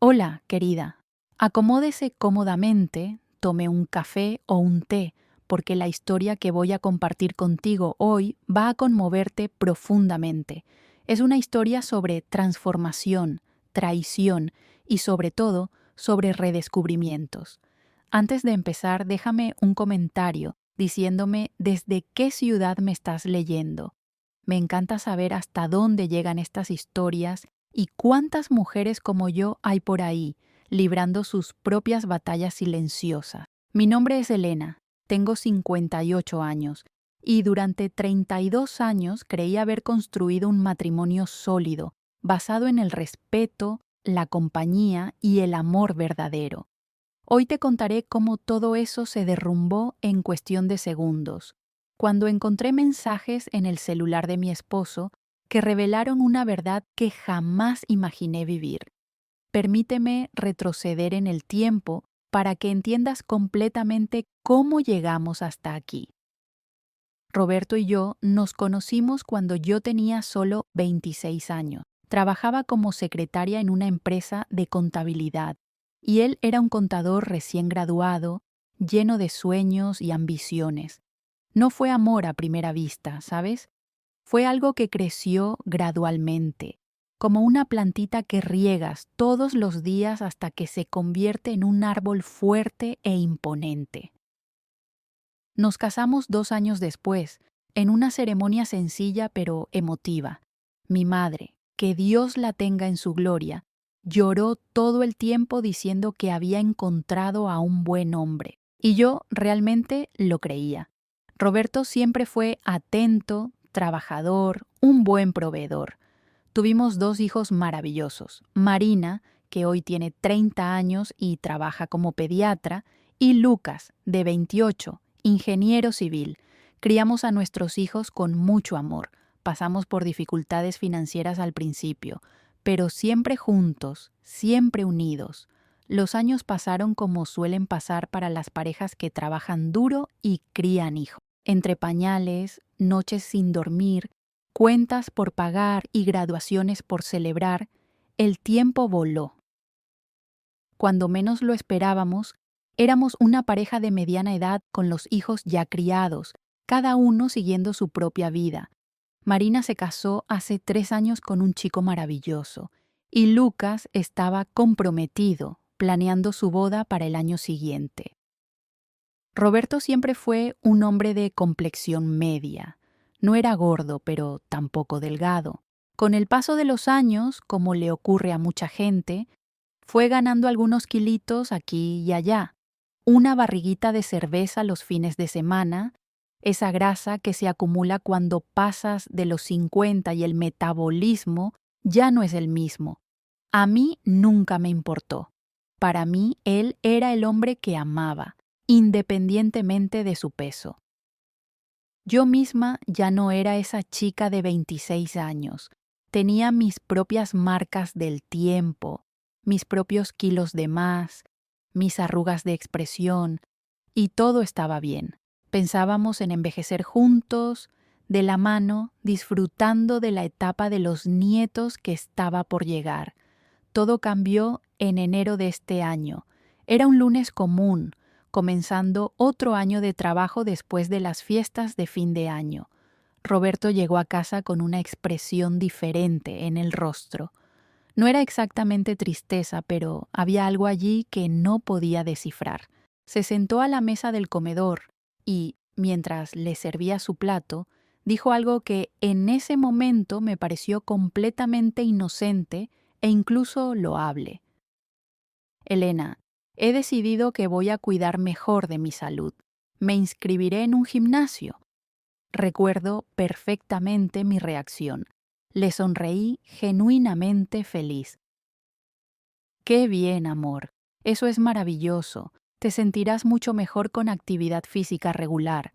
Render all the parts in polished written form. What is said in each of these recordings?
Hola, querida. Acomódese cómodamente, tome un café o un té, porque la historia que voy a compartir contigo hoy va a conmoverte profundamente. Es una historia sobre transformación, traición y sobre todo sobre redescubrimientos. Antes de empezar, déjame un comentario diciéndome desde qué ciudad me estás leyendo. Me encanta saber hasta dónde llegan estas historias y cuántas mujeres como yo hay por ahí, librando sus propias batallas silenciosas. Mi nombre es Elena, tengo 58 años y durante 32 años creí haber construido un matrimonio sólido, basado en el respeto, la compañía y el amor verdadero. Hoy te contaré cómo todo eso se derrumbó en cuestión de segundos, cuando encontré mensajes en el celular de mi esposo que revelaron una verdad que jamás imaginé vivir. Permíteme retroceder en el tiempo para que entiendas completamente cómo llegamos hasta aquí. Roberto y yo nos conocimos cuando yo tenía solo 26 años. Trabajaba como secretaria en una empresa de contabilidad y él era un contador recién graduado, lleno de sueños y ambiciones. No fue amor a primera vista, ¿sabes? Fue algo que creció gradualmente, como una plantita que riegas todos los días hasta que se convierte en un árbol fuerte e imponente. Nos casamos 2 años después, en una ceremonia sencilla pero emotiva. Mi madre, que Dios la tenga en su gloria, lloró todo el tiempo diciendo que había encontrado a un buen hombre. Y yo realmente lo creía. Roberto siempre fue atento, trabajador, un buen proveedor. Tuvimos 2 hijos maravillosos, Marina, que hoy tiene 30 años y trabaja como pediatra, y Lucas, de 28, ingeniero civil. Criamos a nuestros hijos con mucho amor. Pasamos por dificultades financieras al principio, pero siempre juntos, siempre unidos. Los años pasaron como suelen pasar para las parejas que trabajan duro y crían hijos. Entre pañales, noches sin dormir, cuentas por pagar y graduaciones por celebrar, el tiempo voló. Cuando menos lo esperábamos, éramos una pareja de mediana edad con los hijos ya criados, cada uno siguiendo su propia vida. Marina se casó hace 3 años con un chico maravilloso, y Lucas estaba comprometido, planeando su boda para el año siguiente. Roberto siempre fue un hombre de complexión media. No era gordo, pero tampoco delgado. Con el paso de los años, como le ocurre a mucha gente, fue ganando algunos kilitos aquí y allá. Una barriguita de cerveza los fines de semana, esa grasa que se acumula cuando pasas de los 50 y el metabolismo ya no es el mismo. A mí nunca me importó. Para mí, él era el hombre que amaba, independientemente de su peso. Yo misma ya no era esa chica de 26 años. Tenía mis propias marcas del tiempo, mis propios kilos de más, mis arrugas de expresión, y todo estaba bien. Pensábamos en envejecer juntos, de la mano, disfrutando de la etapa de los nietos que estaba por llegar. Todo cambió en enero de este año. Era un lunes común, comenzando otro año de trabajo después de las fiestas de fin de año. Roberto llegó a casa con una expresión diferente en el rostro. No era exactamente tristeza, pero había algo allí que no podía descifrar. Se sentó a la mesa del comedor y, mientras le servía su plato, dijo algo que en ese momento me pareció completamente inocente e incluso loable. Elena, he decidido que voy a cuidar mejor de mi salud. Me inscribiré en un gimnasio. Recuerdo perfectamente mi reacción. Le sonreí genuinamente feliz. Qué bien, amor. Eso es maravilloso. Te sentirás mucho mejor con actividad física regular.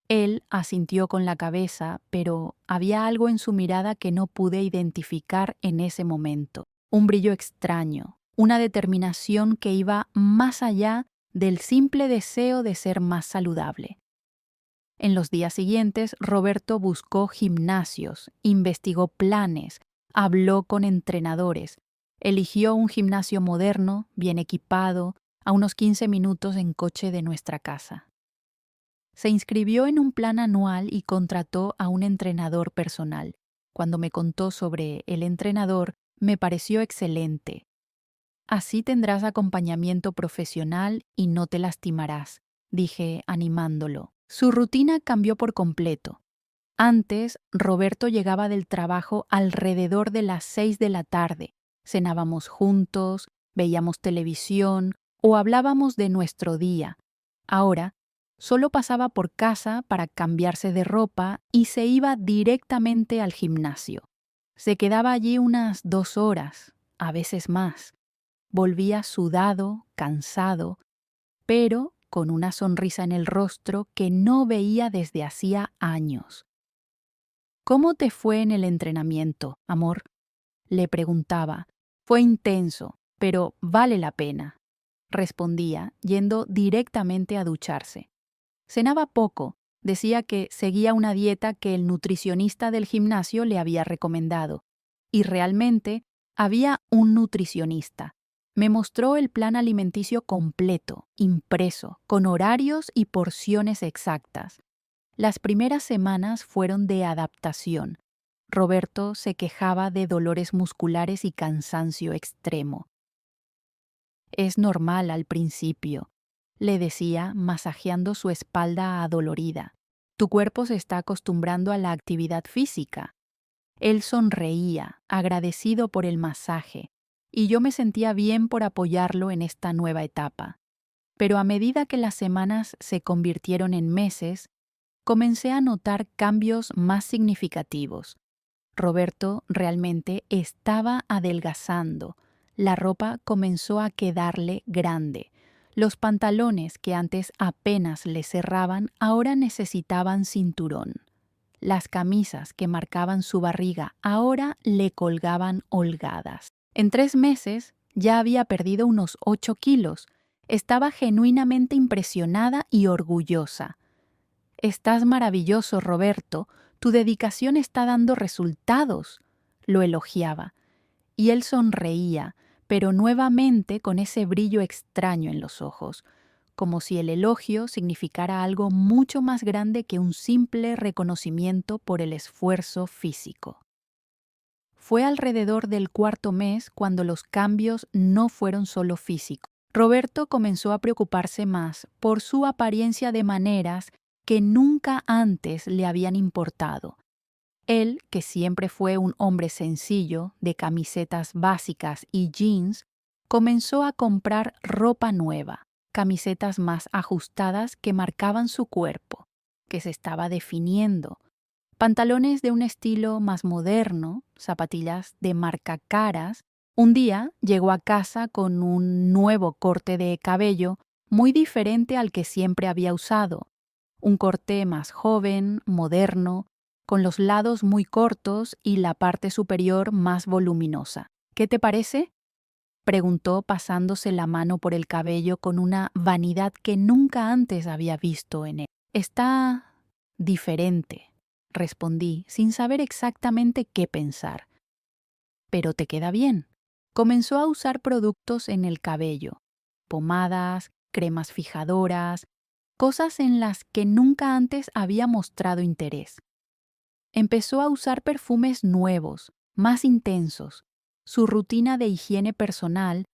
Él asintió con la cabeza, pero había algo en su mirada que no pude identificar en ese momento. Un brillo extraño, una determinación que iba más allá del simple deseo de ser más saludable. En los días siguientes, Roberto buscó gimnasios, investigó planes, habló con entrenadores. Eligió un gimnasio moderno, bien equipado, a unos 15 minutos en coche de nuestra casa. Se inscribió en un plan anual y contrató a un entrenador personal. Cuando me contó sobre el entrenador, me pareció excelente. Así tendrás acompañamiento profesional y no te lastimarás, dije animándolo. Su rutina cambió por completo. Antes, Roberto llegaba del trabajo alrededor de las 6 de la tarde. Cenábamos juntos, veíamos televisión o hablábamos de nuestro día. Ahora, solo pasaba por casa para cambiarse de ropa y se iba directamente al gimnasio. Se quedaba allí unas 2 horas, a veces más. Volvía sudado, cansado, pero con una sonrisa en el rostro que no veía desde hacía años. ¿Cómo te fue en el entrenamiento, amor? Le preguntaba. Fue intenso, pero vale la pena, respondía, yendo directamente a ducharse. Cenaba poco, decía que seguía una dieta que el nutricionista del gimnasio le había recomendado. Y realmente había un nutricionista. Me mostró el plan alimenticio completo, impreso, con horarios y porciones exactas. Las primeras semanas fueron de adaptación. Roberto se quejaba de dolores musculares y cansancio extremo. Es normal al principio, le decía, masajeando su espalda adolorida. Tu cuerpo se está acostumbrando a la actividad física. Él sonreía, agradecido por el masaje, y yo me sentía bien por apoyarlo en esta nueva etapa. Pero a medida que las semanas se convirtieron en meses, comencé a notar cambios más significativos. Roberto realmente estaba adelgazando. La ropa comenzó a quedarle grande. Los pantalones que antes apenas le cerraban ahora necesitaban cinturón. Las camisas que marcaban su barriga ahora le colgaban holgadas. En 3 meses ya había perdido unos 8 kilos. Estaba genuinamente impresionada y orgullosa. Estás maravilloso, Roberto. Tu dedicación está dando resultados, lo elogiaba. Y él sonreía, pero nuevamente con ese brillo extraño en los ojos, como si el elogio significara algo mucho más grande que un simple reconocimiento por el esfuerzo físico. Fue alrededor del 4.º mes cuando los cambios no fueron solo físicos. Roberto comenzó a preocuparse más por su apariencia de maneras que nunca antes le habían importado. Él, que siempre fue un hombre sencillo, de camisetas básicas y jeans, comenzó a comprar ropa nueva, camisetas más ajustadas que marcaban su cuerpo, que se estaba definiendo, pantalones de un estilo más moderno, zapatillas de marca caras. Un día llegó a casa con un nuevo corte de cabello muy diferente al que siempre había usado. Un corte más joven, moderno, con los lados muy cortos y la parte superior más voluminosa. ¿Qué te parece?, preguntó pasándose la mano por el cabello con una vanidad que nunca antes había visto en él. Está diferente, respondí, sin saber exactamente qué pensar. Pero te queda bien. Comenzó a usar productos en el cabello, pomadas, cremas fijadoras, cosas en las que nunca antes había mostrado interés. Empezó a usar perfumes nuevos, más intensos. Su rutina de higiene personal,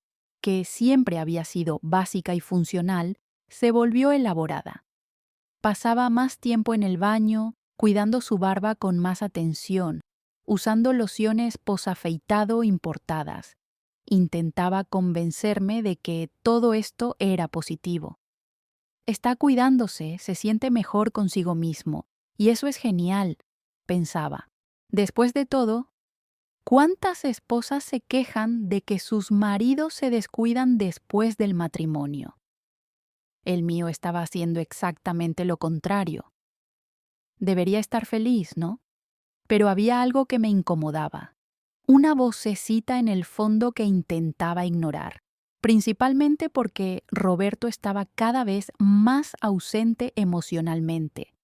que siempre había sido básica y funcional, se volvió elaborada. Pasaba más tiempo en el baño, cuidando su barba con más atención, usando lociones posafeitado importadas. Intentaba convencerme de que todo esto era positivo. Está cuidándose, se siente mejor consigo mismo, y eso es genial, pensaba. Después de todo, ¿cuántas esposas se quejan de que sus maridos se descuidan después del matrimonio? El mío estaba haciendo exactamente lo contrario. Debería estar feliz, ¿no? Pero había algo que me incomodaba. Una vocecita en el fondo que intentaba ignorar. Principalmente porque Roberto estaba cada vez más ausente emocionalmente.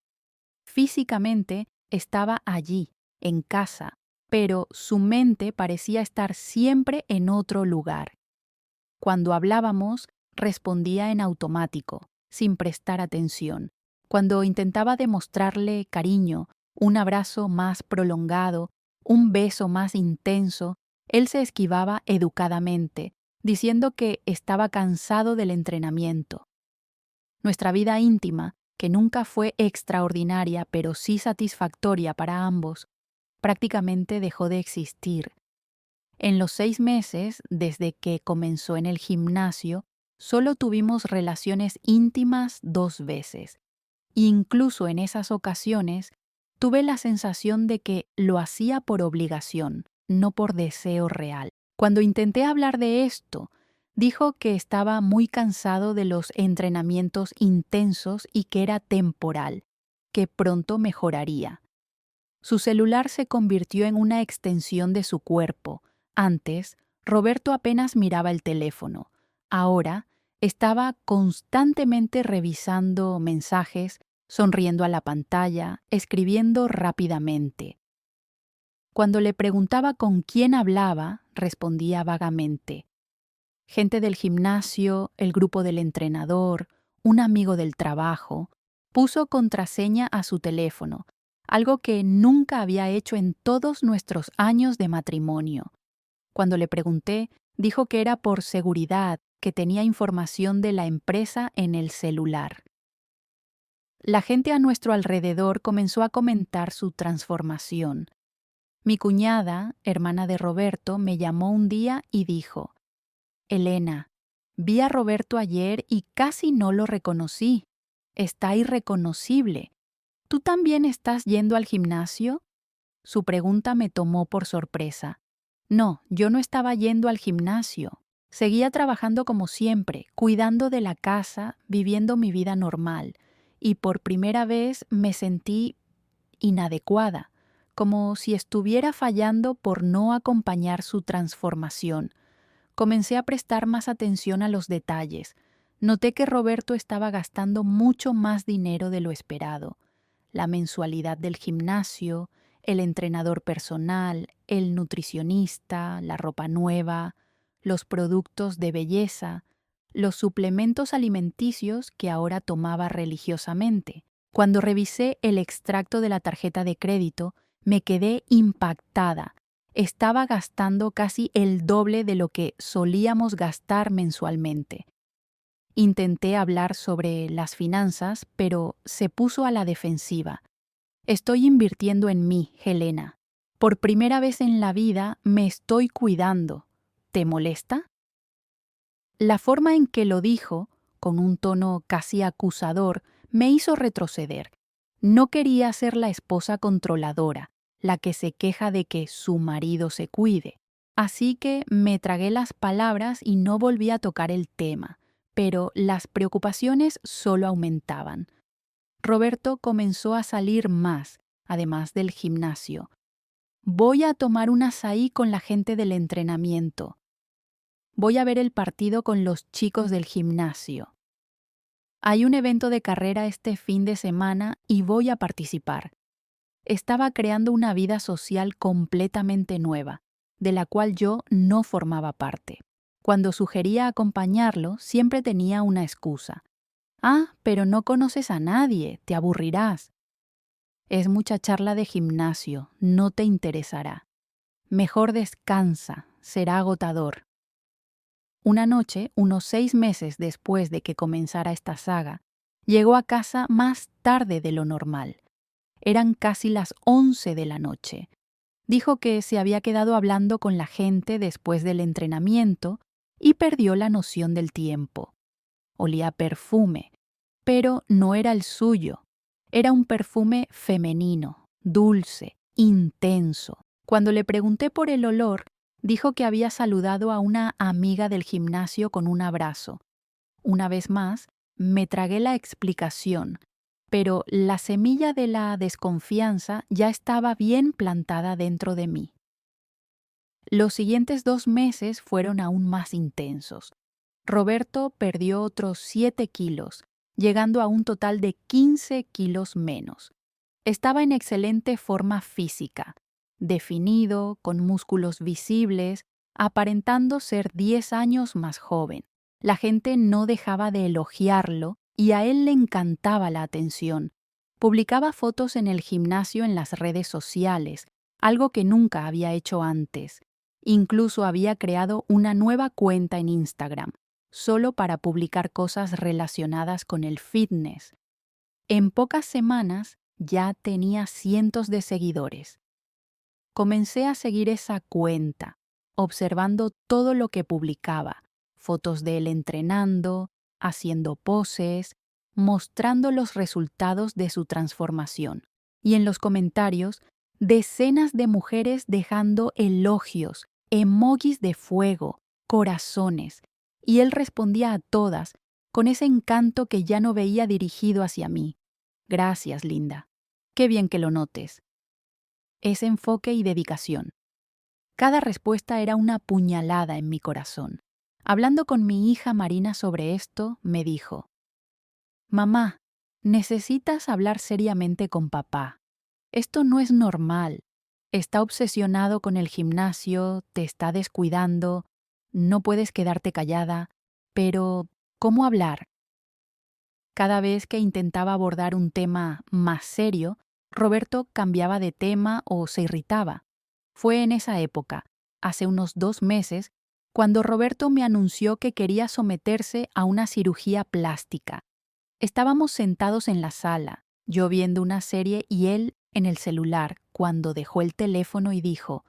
Físicamente estaba allí, en casa, pero su mente parecía estar siempre en otro lugar. Cuando hablábamos, respondía en automático, sin prestar atención. Cuando intentaba demostrarle cariño, un abrazo más prolongado, un beso más intenso, él se esquivaba educadamente, diciendo que estaba cansado del entrenamiento. Nuestra vida íntima, que nunca fue extraordinaria pero sí satisfactoria para ambos, prácticamente dejó de existir. En los 6 meses, desde que comenzó en el gimnasio, solo tuvimos relaciones íntimas 2 veces. Incluso en esas ocasiones, tuve la sensación de que lo hacía por obligación, no por deseo real. Cuando intenté hablar de esto, dijo que estaba muy cansado de los entrenamientos intensos y que era temporal, que pronto mejoraría. Su celular se convirtió en una extensión de su cuerpo. Antes, Roberto apenas miraba el teléfono. Ahora, estaba constantemente revisando mensajes, sonriendo a la pantalla, escribiendo rápidamente. Cuando le preguntaba con quién hablaba, respondía vagamente. Gente del gimnasio, el grupo del entrenador, un amigo del trabajo. Puso contraseña a su teléfono, algo que nunca había hecho en todos nuestros años de matrimonio. Cuando le pregunté, dijo que era por seguridad, que tenía información de la empresa en el celular. La gente a nuestro alrededor comenzó a comentar su transformación. Mi cuñada, hermana de Roberto, me llamó un día y dijo: Elena, vi a Roberto ayer y casi no lo reconocí. Está irreconocible. ¿Tú también estás yendo al gimnasio? Su pregunta me tomó por sorpresa. No, yo no estaba yendo al gimnasio. Seguía trabajando como siempre, cuidando de la casa, viviendo mi vida normal, y por primera vez me sentí inadecuada, como si estuviera fallando por no acompañar su transformación. Comencé a prestar más atención a los detalles. Noté que Roberto estaba gastando mucho más dinero de lo esperado. La mensualidad del gimnasio, el entrenador personal, el nutricionista, la ropa nueva, los productos de belleza, los suplementos alimenticios que ahora tomaba religiosamente. Cuando revisé el extracto de la tarjeta de crédito, me quedé impactada. Estaba gastando casi el doble de lo que solíamos gastar mensualmente. Intenté hablar sobre las finanzas, pero se puso a la defensiva. Estoy invirtiendo en mí, Helena. Por primera vez en la vida me estoy cuidando. ¿Te molesta? La forma en que lo dijo, con un tono casi acusador, me hizo retroceder. No quería ser la esposa controladora, la que se queja de que su marido se cuide. Así que me tragué las palabras y no volví a tocar el tema, pero las preocupaciones solo aumentaban. Roberto comenzó a salir más, además del gimnasio. Voy a tomar un azaí con la gente del entrenamiento. Voy a ver el partido con los chicos del gimnasio. Hay un evento de carrera este fin de semana y voy a participar. Estaba creando una vida social completamente nueva, de la cual yo no formaba parte. Cuando sugería acompañarlo, siempre tenía una excusa. Ah, pero no conoces a nadie, te aburrirás. Es mucha charla de gimnasio, no te interesará. Mejor descansa, será agotador. Una noche, unos 6 meses después de que comenzara esta saga, llegó a casa más tarde de lo normal. Eran casi las 11 de la noche. Dijo que se había quedado hablando con la gente después del entrenamiento y perdió la noción del tiempo. Olía a perfume, pero no era el suyo. Era un perfume femenino, dulce, intenso. Cuando le pregunté por el olor, dijo que había saludado a una amiga del gimnasio con un abrazo. Una vez más, me tragué la explicación, pero la semilla de la desconfianza ya estaba bien plantada dentro de mí. Los siguientes 2 meses fueron aún más intensos. Roberto perdió otros 7 kilos, llegando a un total de 15 kilos menos. Estaba en excelente forma física. definido, con músculos visibles, aparentando ser 10 años más joven. La gente no dejaba de elogiarlo y a él le encantaba la atención. Publicaba fotos en el gimnasio en las redes sociales, algo que nunca había hecho antes. Incluso había creado una nueva cuenta en Instagram, solo para publicar cosas relacionadas con el fitness. En pocas semanas ya tenía cientos de seguidores. Comencé a seguir esa cuenta, observando todo lo que publicaba, fotos de él entrenando, haciendo poses, mostrando los resultados de su transformación. Y en los comentarios, decenas de mujeres dejando elogios, emojis de fuego, corazones, y él respondía a todas con ese encanto que ya no veía dirigido hacia mí. Gracias, linda. Qué bien que lo notes. Ese enfoque y dedicación. Cada respuesta era una puñalada en mi corazón. Hablando con mi hija Marina sobre esto, me dijo: «Mamá, necesitas hablar seriamente con papá. Esto no es normal. Está obsesionado con el gimnasio, te está descuidando, no puedes quedarte callada. Pero, ¿cómo hablar?». Cada vez que intentaba abordar un tema más serio, Roberto cambiaba de tema o se irritaba. Fue en esa época, hace unos 2 meses, cuando Roberto me anunció que quería someterse a una cirugía plástica. Estábamos sentados en la sala, yo viendo una serie y él en el celular, cuando dejó el teléfono y dijo: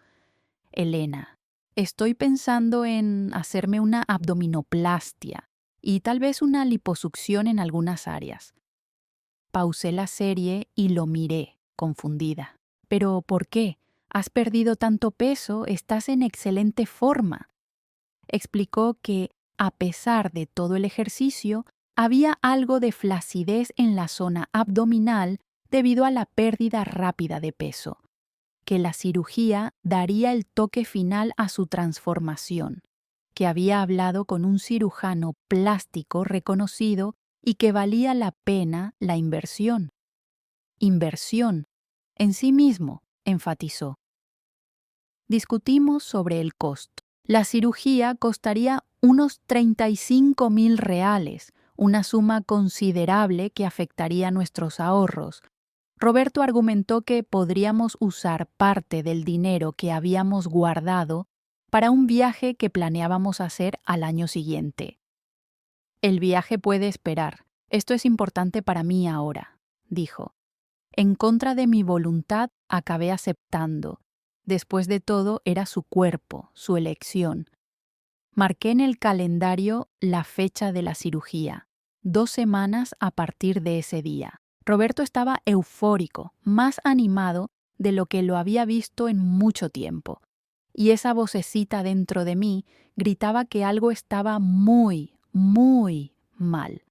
«Elena, estoy pensando en hacerme una abdominoplastia y tal vez una liposucción en algunas áreas». Pausé la serie y lo miré, confundida. «¿Pero por qué? Has perdido tanto peso, estás en excelente forma». Explicó que, a pesar de todo el ejercicio, había algo de flacidez en la zona abdominal debido a la pérdida rápida de peso, que la cirugía daría el toque final a su transformación, que había hablado con un cirujano plástico reconocido y que valía la pena la inversión. Inversión, en sí mismo, enfatizó. Discutimos sobre el costo. La cirugía costaría unos 35.000 reales, una suma considerable que afectaría nuestros ahorros. Roberto argumentó que podríamos usar parte del dinero que habíamos guardado para un viaje que planeábamos hacer al año siguiente. «El viaje puede esperar. Esto es importante para mí ahora», dijo. En contra de mi voluntad, acabé aceptando. Después de todo, era su cuerpo, su elección. Marqué en el calendario la fecha de la cirugía, 2 semanas a partir de ese día. Roberto estaba eufórico, más animado de lo que lo había visto en mucho tiempo. Y esa vocecita dentro de mí gritaba que algo estaba muy, muy mal.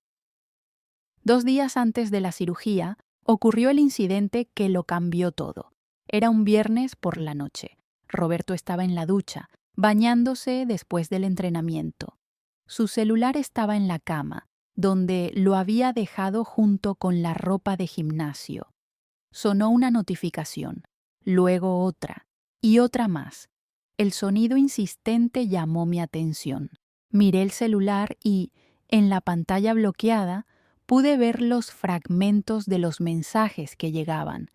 2 días antes de la cirugía, ocurrió el incidente que lo cambió todo. Era un viernes por la noche. Roberto estaba en la ducha, bañándose después del entrenamiento. Su celular estaba en la cama, donde lo había dejado junto con la ropa de gimnasio. Sonó una notificación, luego otra, y otra más. El sonido insistente llamó mi atención. Miré el celular y, en la pantalla bloqueada, pude ver los fragmentos de los mensajes que llegaban.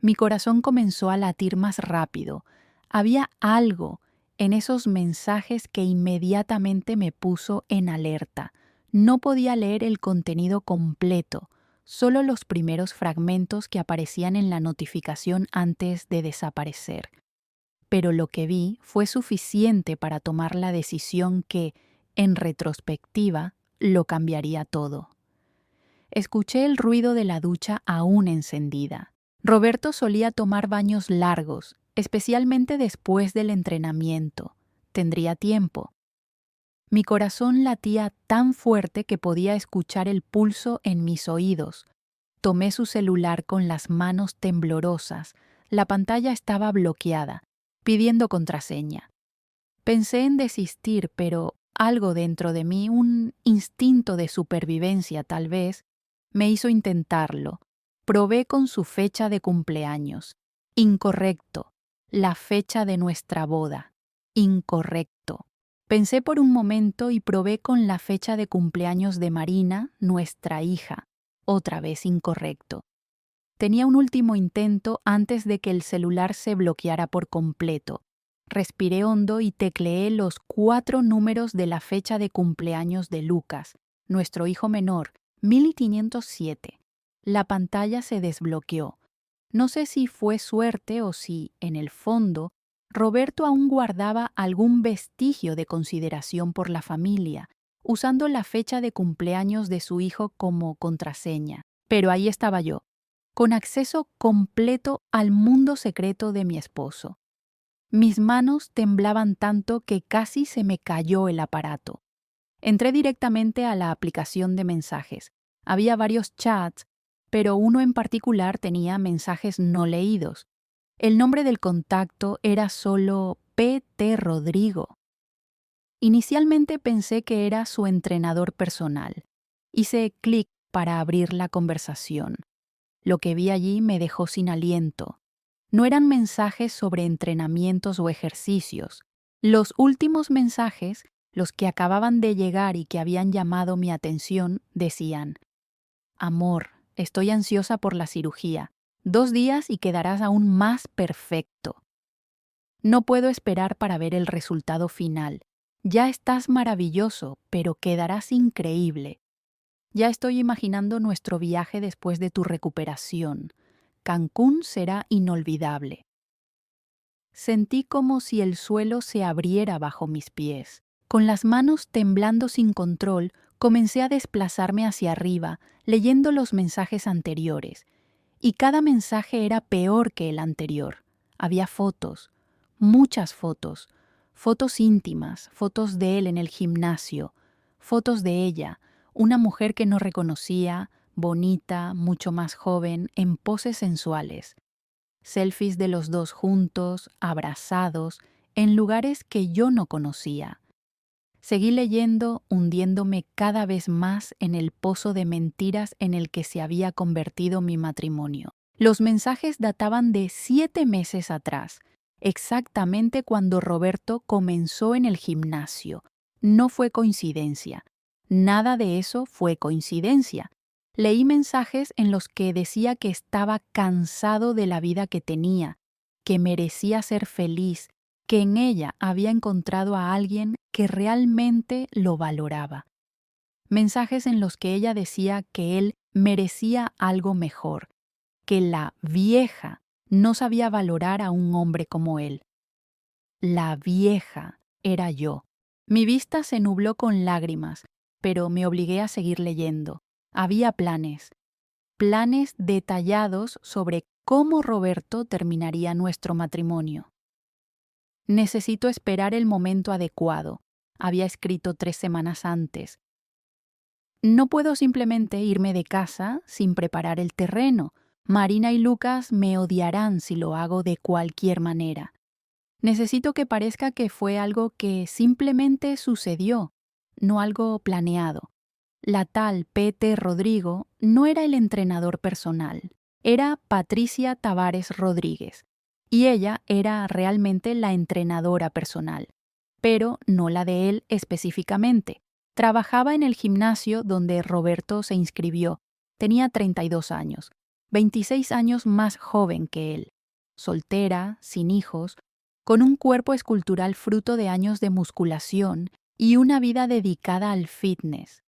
Mi corazón comenzó a latir más rápido. Había algo en esos mensajes que inmediatamente me puso en alerta. No podía leer el contenido completo, solo los primeros fragmentos que aparecían en la notificación antes de desaparecer. Pero lo que vi fue suficiente para tomar la decisión que, en retrospectiva, lo cambiaría todo. Escuché el ruido de la ducha aún encendida. Roberto solía tomar baños largos, especialmente después del entrenamiento. Tendría tiempo. Mi corazón latía tan fuerte que podía escuchar el pulso en mis oídos. Tomé su celular con las manos temblorosas. La pantalla estaba bloqueada, pidiendo contraseña. Pensé en desistir, pero algo dentro de mí, un instinto de supervivencia tal vez, me hizo intentarlo. Probé con su fecha de cumpleaños. Incorrecto. la fecha de nuestra boda. Incorrecto. Pensé por un momento y probé con la fecha de cumpleaños de Marina, nuestra hija. Otra vez incorrecto. Tenía un último intento antes de que el celular se bloqueara por completo. Respiré hondo y tecleé los 4 números de la fecha de cumpleaños de Lucas, nuestro hijo menor, 1507. La pantalla se desbloqueó. No sé si fue suerte o si, en el fondo, Roberto aún guardaba algún vestigio de consideración por la familia, usando la fecha de cumpleaños de su hijo como contraseña. Pero ahí estaba yo, con acceso completo al mundo secreto de mi esposo. Mis manos temblaban tanto que casi se me cayó el aparato. Entré directamente a la aplicación de mensajes. Había varios chats, pero uno en particular tenía mensajes no leídos. El nombre del contacto era solo P.T. Rodrigo. Inicialmente pensé que era su entrenador personal. Hice clic para abrir la conversación. Lo que vi allí me dejó sin aliento. No eran mensajes sobre entrenamientos o ejercicios. Los últimos mensajes, los que acababan de llegar y que habían llamado mi atención, decían: Amor, estoy ansiosa por la cirugía. 2 días y quedarás aún más perfecto. No puedo esperar para ver el resultado final. Ya estás maravilloso, pero quedarás increíble. Ya estoy imaginando nuestro viaje después de tu recuperación. Cancún será inolvidable. Sentí como si el suelo se abriera bajo mis pies. Con las manos temblando sin control, comencé a desplazarme hacia arriba, leyendo los mensajes anteriores. Y cada mensaje era peor que el anterior. Había fotos, muchas fotos, fotos íntimas, fotos de él en el gimnasio, fotos de ella, una mujer que no reconocía, bonita, mucho más joven, en poses sensuales. Selfies de los dos juntos, abrazados, en lugares que yo no conocía. Seguí leyendo, hundiéndome cada vez más en el pozo de mentiras en el que se había convertido mi matrimonio. Los mensajes databan de 7 meses atrás, exactamente cuando Roberto comenzó en el gimnasio. No fue coincidencia. Nada de eso fue coincidencia. Leí mensajes en los que decía que estaba cansado de la vida que tenía, que merecía ser feliz, que en ella había encontrado a alguien que realmente lo valoraba. Mensajes en los que ella decía que él merecía algo mejor, que la vieja no sabía valorar a un hombre como él. La vieja era yo. Mi vista se nubló con lágrimas, pero me obligué a seguir leyendo. Había planes detallados sobre cómo Roberto terminaría nuestro matrimonio. Necesito esperar el momento adecuado, había escrito 3 semanas antes. No puedo simplemente irme de casa sin preparar el terreno. Marina y Lucas me odiarán si lo hago de cualquier manera. Necesito que parezca que fue algo que simplemente sucedió, no algo planeado. La tal P.T. Rodrigo no era el entrenador personal, era Patricia Tavares Rodríguez, y ella era realmente la entrenadora personal, pero no la de él específicamente. Trabajaba en el gimnasio donde Roberto se inscribió. Tenía 32 años, 26 años más joven que él, soltera, sin hijos, con un cuerpo escultural fruto de años de musculación y una vida dedicada al fitness.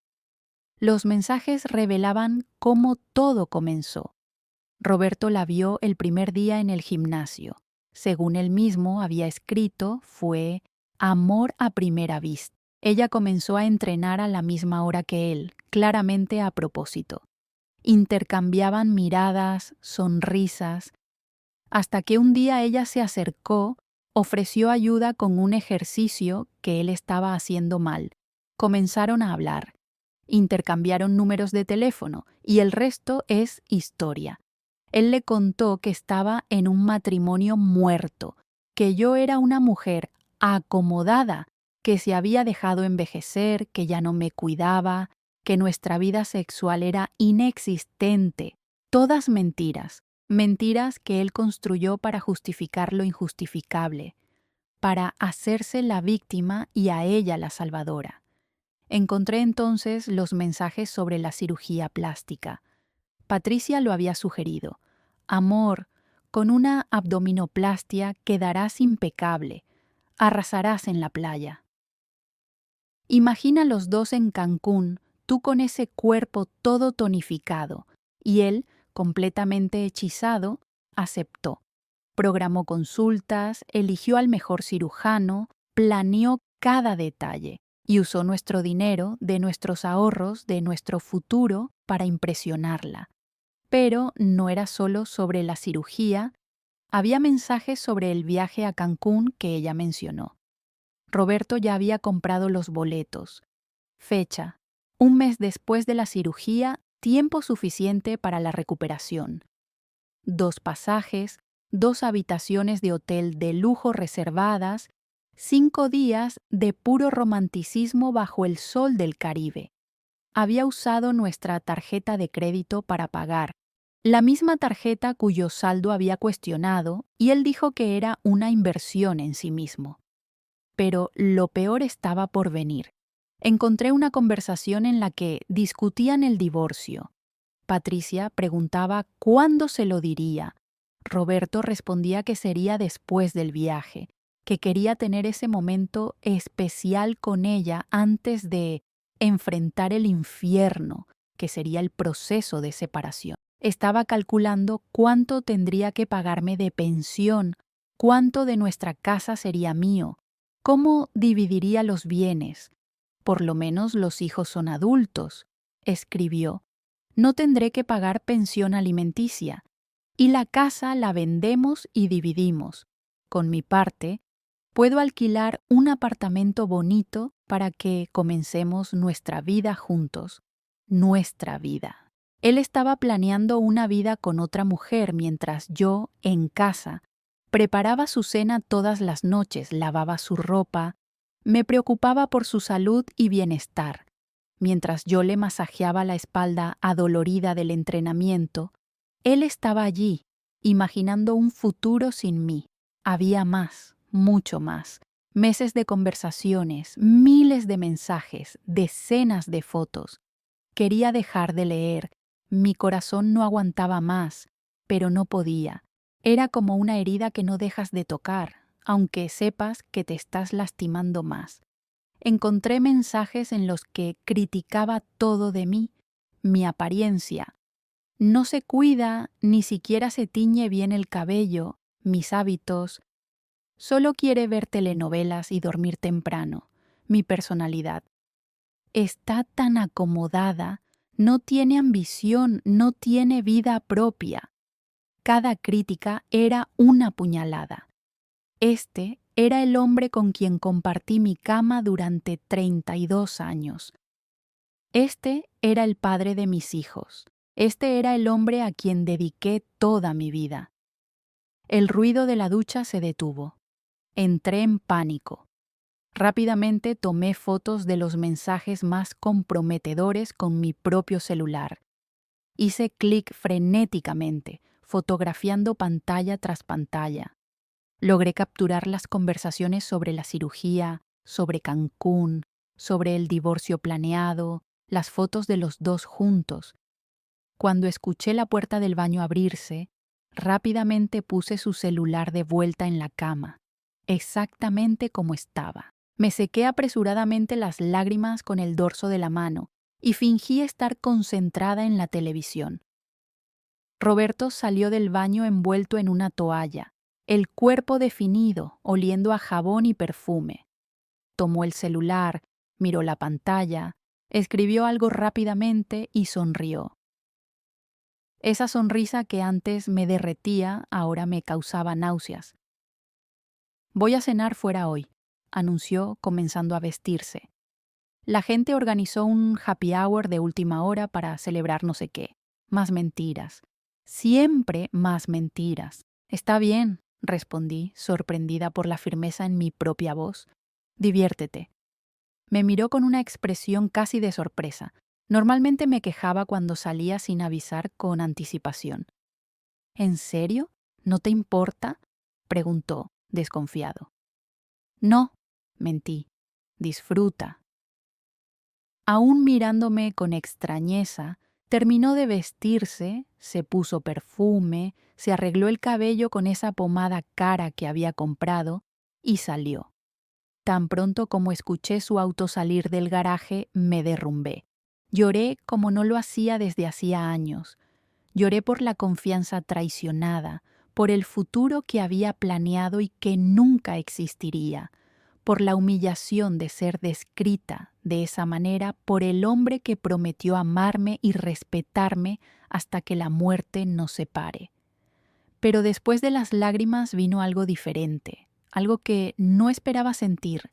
Los mensajes revelaban cómo todo comenzó. Roberto la vio el primer día en el gimnasio. Según él mismo había escrito, fue amor a primera vista. Ella comenzó a entrenar a la misma hora que él, claramente a propósito. Intercambiaban miradas, sonrisas, hasta que un día ella se acercó, ofreció ayuda con un ejercicio que él estaba haciendo mal. Comenzaron a hablar. Intercambiaron números de teléfono y el resto es historia. Él le contó que estaba en un matrimonio muerto, que yo era una mujer acomodada, que se había dejado envejecer, que ya no me cuidaba, que nuestra vida sexual era inexistente. Todas mentiras. Mentiras que él construyó para justificar lo injustificable, para hacerse la víctima y a ella la salvadora. Encontré entonces los mensajes sobre la cirugía plástica. Patricia lo había sugerido. Amor, con una abdominoplastia quedarás impecable, arrasarás en la playa. Imagina los dos en Cancún, tú con ese cuerpo todo tonificado, y él, completamente hechizado, aceptó. Programó consultas, eligió al mejor cirujano, planeó cada detalle y usó nuestro dinero, de nuestros ahorros, de nuestro futuro para impresionarla. Pero no era solo sobre la cirugía, había mensajes sobre el viaje a Cancún que ella mencionó. Roberto ya había comprado los boletos. Fecha: 1 mes después de la cirugía, tiempo suficiente para la recuperación. 2 pasajes, 2 habitaciones de hotel de lujo reservadas, 5 días de puro romanticismo bajo el sol del Caribe. Había usado nuestra tarjeta de crédito para pagar, la misma tarjeta cuyo saldo había cuestionado, y él dijo que era una inversión en sí mismo. Pero lo peor estaba por venir. Encontré una conversación en la que discutían el divorcio. Patricia preguntaba cuándo se lo diría. Roberto respondía que sería después del viaje, que quería tener ese momento especial con ella antes de enfrentar el infierno, que sería el proceso de separación. Estaba calculando cuánto tendría que pagarme de pensión, cuánto de nuestra casa sería mío, cómo dividiría los bienes. Por lo menos los hijos son adultos, escribió. No tendré que pagar pensión alimenticia. Y la casa la vendemos y dividimos. Con mi parte, puedo alquilar un apartamento bonito para que comencemos nuestra vida juntos. Nuestra vida. Él estaba planeando una vida con otra mujer mientras yo, en casa, preparaba su cena todas las noches, lavaba su ropa, me preocupaba por su salud y bienestar. Mientras yo le masajeaba la espalda adolorida del entrenamiento, él estaba allí, imaginando un futuro sin mí. Había más, mucho más. Meses de conversaciones, miles de mensajes, decenas de fotos. Quería dejar de leer. Mi corazón no aguantaba más, pero no podía. Era como una herida que no dejas de tocar, aunque sepas que te estás lastimando más. Encontré mensajes en los que criticaba todo de mí, mi apariencia. No se cuida, ni siquiera se tiñe bien el cabello, mis hábitos. Solo quiere ver telenovelas y dormir temprano. Mi personalidad. Está tan acomodada, no tiene ambición, no tiene vida propia. Cada crítica era una puñalada. Este era el hombre con quien compartí mi cama durante 32 años. Este era el padre de mis hijos. Este era el hombre a quien dediqué toda mi vida. El ruido de la ducha se detuvo. Entré en pánico. Rápidamente tomé fotos de los mensajes más comprometedores con mi propio celular. Hice clic frenéticamente, fotografiando pantalla tras pantalla. Logré capturar las conversaciones sobre la cirugía, sobre Cancún, sobre el divorcio planeado, las fotos de los dos juntos. Cuando escuché la puerta del baño abrirse, rápidamente puse su celular de vuelta en la cama, exactamente como estaba. Me sequé apresuradamente las lágrimas con el dorso de la mano y fingí estar concentrada en la televisión. Roberto salió del baño envuelto en una toalla, el cuerpo definido, oliendo a jabón y perfume. Tomó el celular, miró la pantalla, escribió algo rápidamente y sonrió. Esa sonrisa que antes me derretía ahora me causaba náuseas. «Voy a cenar fuera hoy», anunció comenzando a vestirse. La gente organizó un happy hour de última hora para celebrar no sé qué. Más mentiras. Siempre más mentiras. «Está bien», respondí, sorprendida por la firmeza en mi propia voz. «Diviértete». Me miró con una expresión casi de sorpresa. Normalmente me quejaba cuando salía sin avisar con anticipación. ¿En serio? ¿No te importa? Preguntó, desconfiado. No, mentí. Disfruta. Aún mirándome con extrañeza, terminó de vestirse, se puso perfume, se arregló el cabello con esa pomada cara que había comprado y salió. Tan pronto como escuché su auto salir del garaje, me derrumbé. Lloré como no lo hacía desde hacía años. Lloré por la confianza traicionada, por el futuro que había planeado y que nunca existiría, por la humillación de ser descrita de esa manera por el hombre que prometió amarme y respetarme hasta que la muerte nos separe. Pero después de las lágrimas vino algo diferente, algo que no esperaba sentir: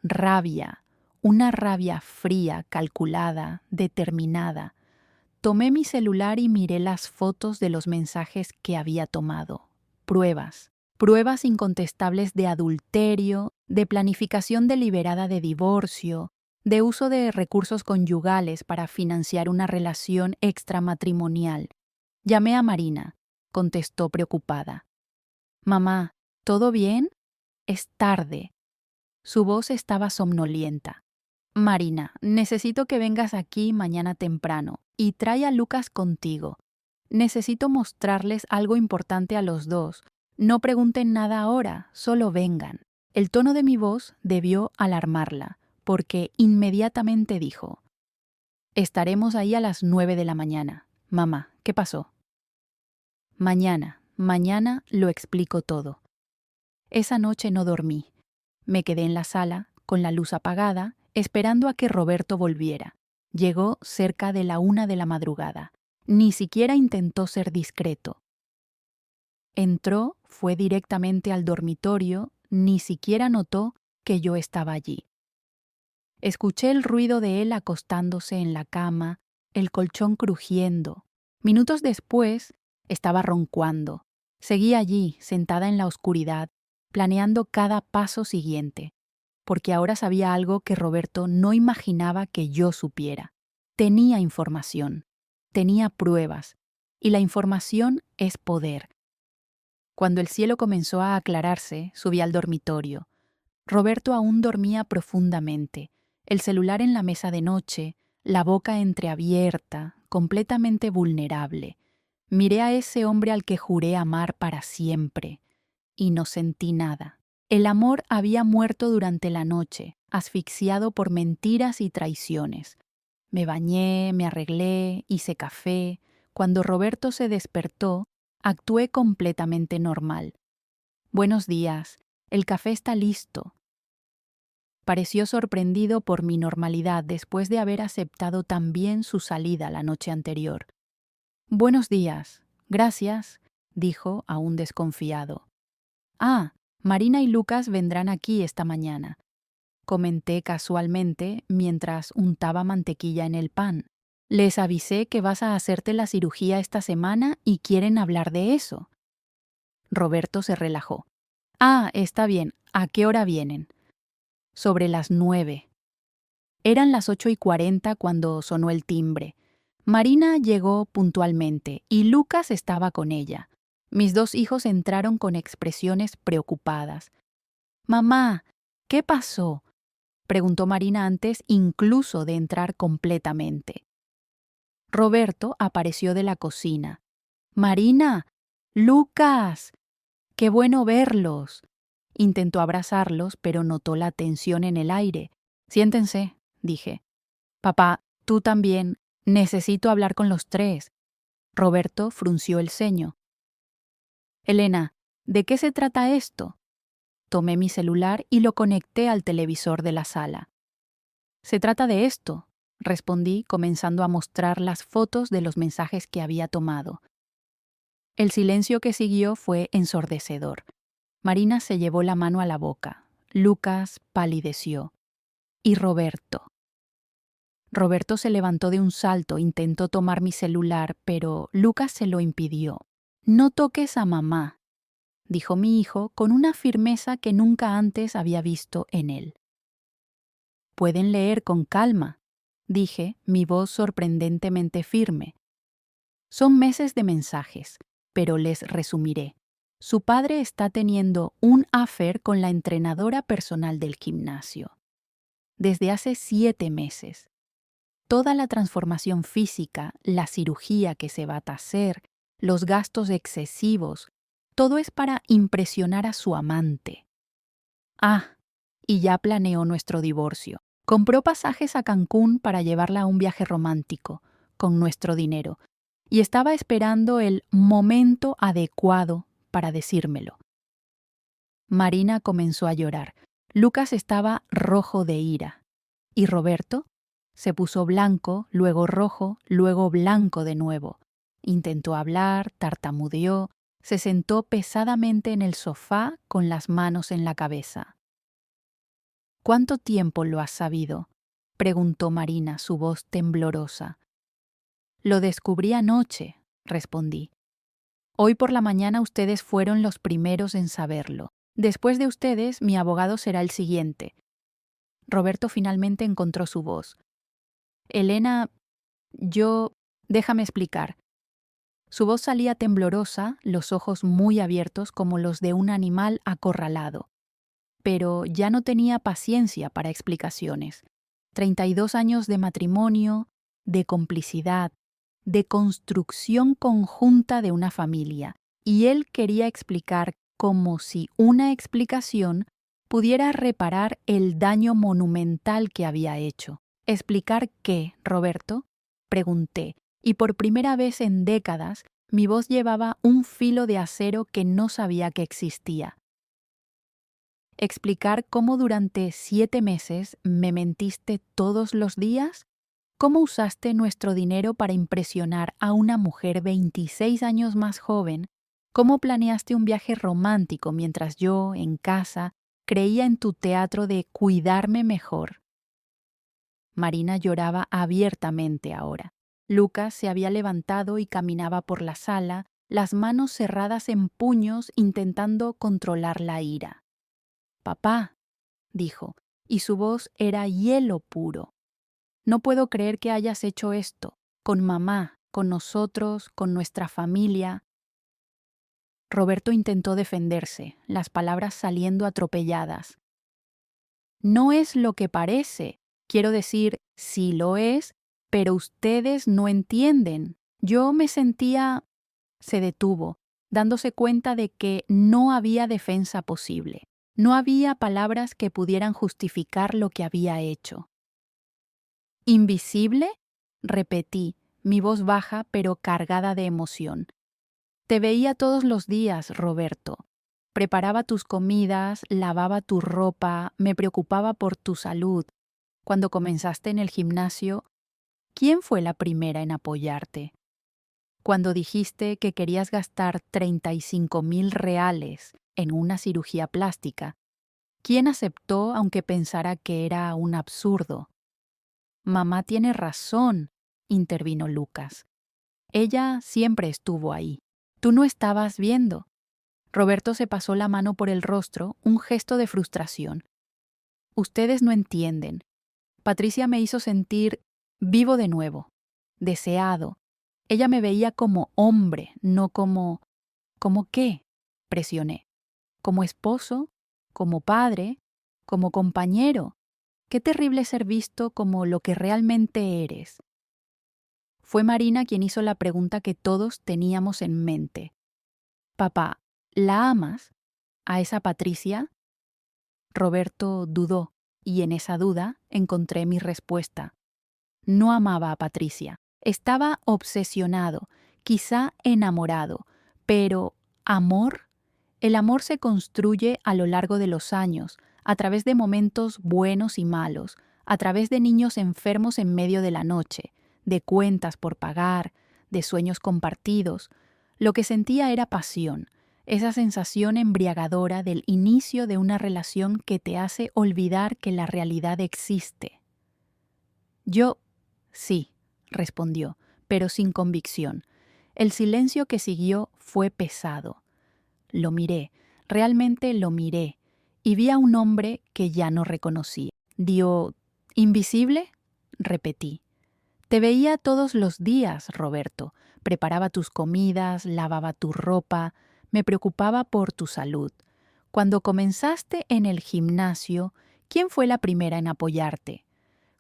rabia, una rabia fría, calculada, determinada. Tomé mi celular y miré las fotos de los mensajes que había tomado. Pruebas incontestables de adulterio, de planificación deliberada de divorcio, de uso de recursos conyugales para financiar una relación extramatrimonial. Llamé a Marina, contestó preocupada. Mamá, ¿todo bien? Es tarde. Su voz estaba somnolienta. Marina, necesito que vengas aquí mañana temprano y trae a Lucas contigo. Necesito mostrarles algo importante a los dos. No pregunten nada ahora, solo vengan. El tono de mi voz debió alarmarla, porque inmediatamente dijo: estaremos ahí a las 9 de la mañana. Mamá, ¿qué pasó? Mañana lo explico todo. Esa noche no dormí. Me quedé en la sala, con la luz apagada, esperando a que Roberto volviera. Llegó cerca de la 1 de la madrugada. Ni siquiera intentó ser discreto. Entró, fue directamente al dormitorio, ni siquiera notó que yo estaba allí. Escuché el ruido de él acostándose en la cama, el colchón crujiendo. Minutos después, estaba roncuando. Seguí allí, sentada en la oscuridad, planeando cada paso siguiente, porque ahora sabía algo que Roberto no imaginaba que yo supiera. Tenía información, tenía pruebas, y la información es poder. Cuando el cielo comenzó a aclararse, subí al dormitorio. Roberto aún dormía profundamente, el celular en la mesa de noche, la boca entreabierta, completamente vulnerable. Miré a ese hombre al que juré amar para siempre, y no sentí nada. El amor había muerto durante la noche, asfixiado por mentiras y traiciones. Me bañé, me arreglé, hice café. Cuando Roberto se despertó, actué completamente normal. Buenos días, el café está listo. Pareció sorprendido por mi normalidad después de haber aceptado tan bien su salida la noche anterior. Buenos días, gracias, dijo, aún desconfiado. Ah, Marina y Lucas vendrán aquí esta mañana, comenté casualmente mientras untaba mantequilla en el pan. Les avisé que vas a hacerte la cirugía esta semana y quieren hablar de eso. Roberto se relajó. Ah, está bien. ¿A qué hora vienen? Sobre las 9. Eran las 8:40 cuando sonó el timbre. Marina llegó puntualmente y Lucas estaba con ella. Mis dos hijos entraron con expresiones preocupadas. Mamá, ¿qué pasó?, preguntó Marina antes incluso de entrar completamente. Roberto apareció de la cocina. Marina, Lucas, qué bueno verlos. Intentó abrazarlos, pero notó la tensión en el aire. Siéntense, dije. Papá, tú también. Necesito hablar con los tres. Roberto frunció el ceño. Elena, ¿de qué se trata esto? Tomé mi celular y lo conecté al televisor de la sala. Se trata de esto, respondí, comenzando a mostrar las fotos de los mensajes que había tomado. El silencio que siguió fue ensordecedor. Marina se llevó la mano a la boca. Lucas palideció. Y Roberto. Roberto se levantó de un salto, intentó tomar mi celular, pero Lucas se lo impidió. No toques a mamá, dijo mi hijo con una firmeza que nunca antes había visto en él. Pueden leer con calma, dije, mi voz sorprendentemente firme. Son meses de mensajes. pero les resumiré. Su padre está teniendo un affair con la entrenadora personal del gimnasio. Desde hace 7 meses. Toda la transformación física, la cirugía que se va a hacer, los gastos excesivos, todo es para impresionar a su amante. Ah, y ya planeó nuestro divorcio. Compró pasajes a Cancún para llevarla a un viaje romántico, con nuestro dinero, y estaba esperando el momento adecuado para decírmelo. Marina comenzó a llorar. Lucas estaba rojo de ira. ¿Y Roberto? Se puso blanco, luego rojo, luego blanco de nuevo. Intentó hablar, tartamudeó, se sentó pesadamente en el sofá con las manos en la cabeza. ¿Cuánto tiempo lo has sabido?, preguntó Marina, su voz temblorosa. Lo descubrí anoche, respondí. Hoy por la mañana ustedes fueron los primeros en saberlo. Después de ustedes, mi abogado será el siguiente. Roberto finalmente encontró su voz. Elena, déjame explicar. Su voz salía temblorosa, los ojos muy abiertos como los de un animal acorralado. Pero ya no tenía paciencia para explicaciones. 32 años de matrimonio, de complicidad, de construcción conjunta de una familia, y él quería explicar como si una explicación pudiera reparar el daño monumental que había hecho. ¿Explicar qué, Roberto?, pregunté, y por primera vez en décadas mi voz llevaba un filo de acero que no sabía que existía. ¿Explicar cómo durante 7 meses me mentiste todos los días? ¿Cómo usaste nuestro dinero para impresionar a una mujer 26 años más joven? ¿Cómo planeaste un viaje romántico mientras yo, en casa, creía en tu teatro de cuidarme mejor? Marina lloraba abiertamente ahora. Lucas se había levantado y caminaba por la sala, las manos cerradas en puños intentando controlar la ira. «Papá», dijo, y su voz era hielo puro. «No puedo creer que hayas hecho esto, con mamá, con nosotros, con nuestra familia». Roberto intentó defenderse, las palabras saliendo atropelladas. «No es lo que parece. Quiero decir, sí lo es, pero ustedes no entienden. Yo me sentía...». Se detuvo, dándose cuenta de que no había defensa posible. No había palabras que pudieran justificar lo que había hecho. «¿Invisible?», repetí, mi voz baja pero cargada de emoción. «Te veía todos los días, Roberto. Preparaba tus comidas, lavaba tu ropa, me preocupaba por tu salud. Cuando comenzaste en el gimnasio, ¿quién fue la primera en apoyarte? Cuando dijiste que querías gastar 35,000 reales en una cirugía plástica, ¿quién aceptó aunque pensara que era un absurdo? Mamá tiene razón», intervino Lucas. «Ella siempre estuvo ahí. Tú no estabas viendo». Roberto se pasó la mano por el rostro, un gesto de frustración. «Ustedes no entienden. Patricia me hizo sentir vivo de nuevo, deseado. Ella me veía como hombre, no como... ¿Como qué?», presioné. «Como esposo, como padre, como compañero. Qué terrible ser visto como lo que realmente eres». Fue Marina quien hizo la pregunta que todos teníamos en mente. «Papá, ¿la amas? ¿A esa Patricia?». Roberto dudó, y en esa duda encontré mi respuesta. No amaba a Patricia. Estaba obsesionado, quizá enamorado, pero ¿amor? El amor se construye a lo largo de los años, a través de momentos buenos y malos, a través de niños enfermos en medio de la noche, de cuentas por pagar, de sueños compartidos. Lo que sentía era pasión, esa sensación embriagadora del inicio de una relación que te hace olvidar que la realidad existe. «Yo, sí», respondió, pero sin convicción. El silencio que siguió fue pesado. Lo miré, realmente lo miré, y vi a un hombre que ya no reconocí. Dio, «¿Invisible?», repetí. Te veía todos los días, Roberto. Preparaba tus comidas, lavaba tu ropa, me preocupaba por tu salud. Cuando comenzaste en el gimnasio, ¿quién fue la primera en apoyarte?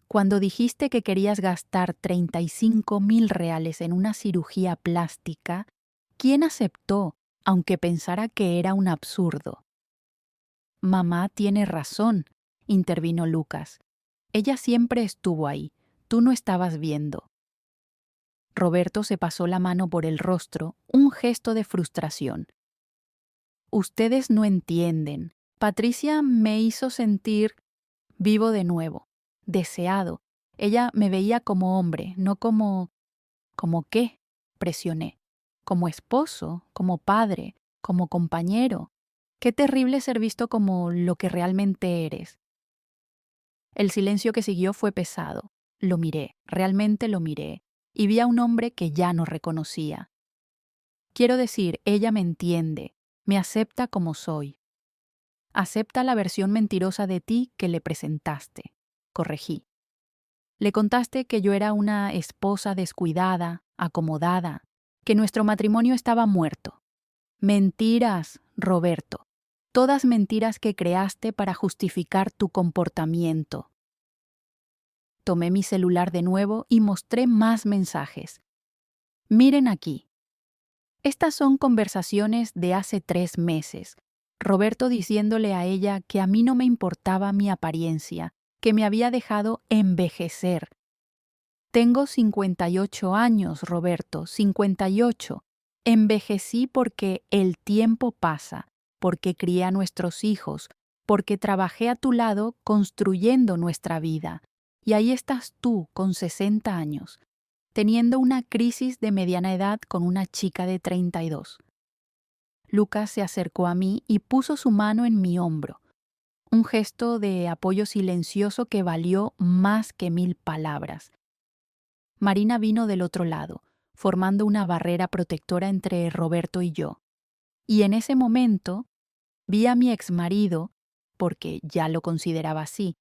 Cuando dijiste que querías gastar 35.000 reales en una cirugía plástica, ¿quién aceptó, aunque pensara que era un absurdo? Mamá tiene razón, intervino Lucas. Ella siempre estuvo ahí, tú no estabas viendo. Roberto se pasó la mano por el rostro, un gesto de frustración. Ustedes no entienden. Patricia me hizo sentir vivo de nuevo, deseado. Ella me veía como hombre, no como... ¿Como qué? Presioné. Como esposo, como padre, como compañero. Qué terrible ser visto como lo que realmente eres. El silencio que siguió fue pesado. Lo miré, realmente lo miré, y vi a un hombre que ya no reconocía. Quiero decir, ella me entiende, me acepta como soy. Acepta la versión mentirosa de ti que le presentaste. Corregí. Le contaste que yo era una esposa descuidada, acomodada, que nuestro matrimonio estaba muerto. Mentiras, Roberto. Todas mentiras que creaste para justificar tu comportamiento. Tomé mi celular de nuevo y mostré más mensajes. Miren aquí. Estas son conversaciones de hace 3 meses. Roberto diciéndole a ella que a mí no me importaba mi apariencia, que me había dejado envejecer. Tengo 58 años, Roberto, 58. Envejecí porque el tiempo pasa, porque crié a nuestros hijos, porque trabajé a tu lado construyendo nuestra vida. Y ahí estás tú, con 60 años, teniendo una crisis de mediana edad con una chica de 32. Lucas se acercó a mí y puso su mano en mi hombro, un gesto de apoyo silencioso que valió más que 1000 palabras. Marina vino del otro lado, formando una barrera protectora entre Roberto y yo. Y en ese momento vi a mi exmarido, porque ya lo consideraba así,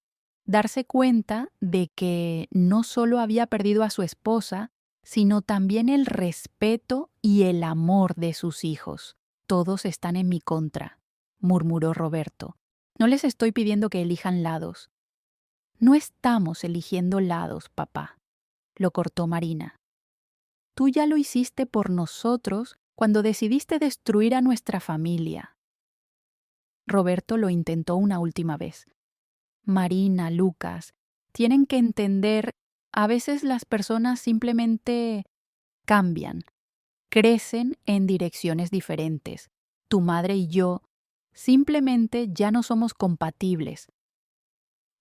darse cuenta de que no solo había perdido a su esposa, sino también el respeto y el amor de sus hijos. Todos están en mi contra, murmuró Roberto. No les estoy pidiendo que elijan lados. No estamos eligiendo lados, papá, lo cortó Marina. Tú ya lo hiciste por nosotros cuando decidiste destruir a nuestra familia. Roberto lo intentó una última vez. Marina, Lucas, tienen que entender, a veces las personas simplemente cambian, crecen en direcciones diferentes. Tu madre y yo simplemente ya no somos compatibles.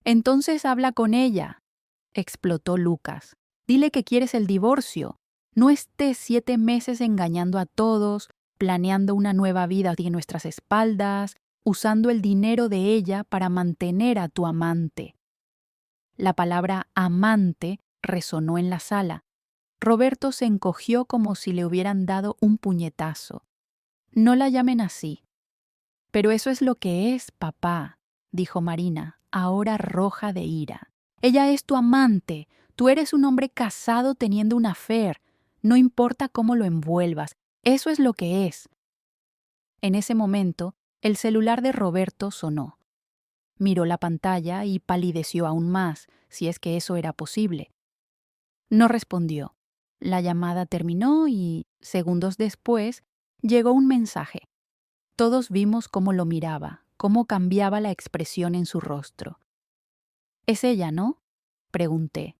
Entonces habla con ella, explotó Lucas. Dile que quieres el divorcio. No estés 7 meses engañando a todos, planeando una nueva vida de nuestras espaldas, usando el dinero de ella para mantener a tu amante. La palabra amante resonó en la sala. Roberto se encogió como si le hubieran dado un puñetazo. No la llamen así. Pero eso es lo que es, papá, dijo Marina, ahora roja de ira. Ella es tu amante. Tú eres un hombre casado teniendo un affair. No importa cómo lo envuelvas. Eso es lo que es. En ese momento, el celular de Roberto sonó. Miró la pantalla y palideció aún más, si es que eso era posible. No respondió. La llamada terminó y, segundos después, llegó un mensaje. Todos vimos cómo lo miraba, cómo cambiaba la expresión en su rostro. «¿Es ella, no?», pregunté.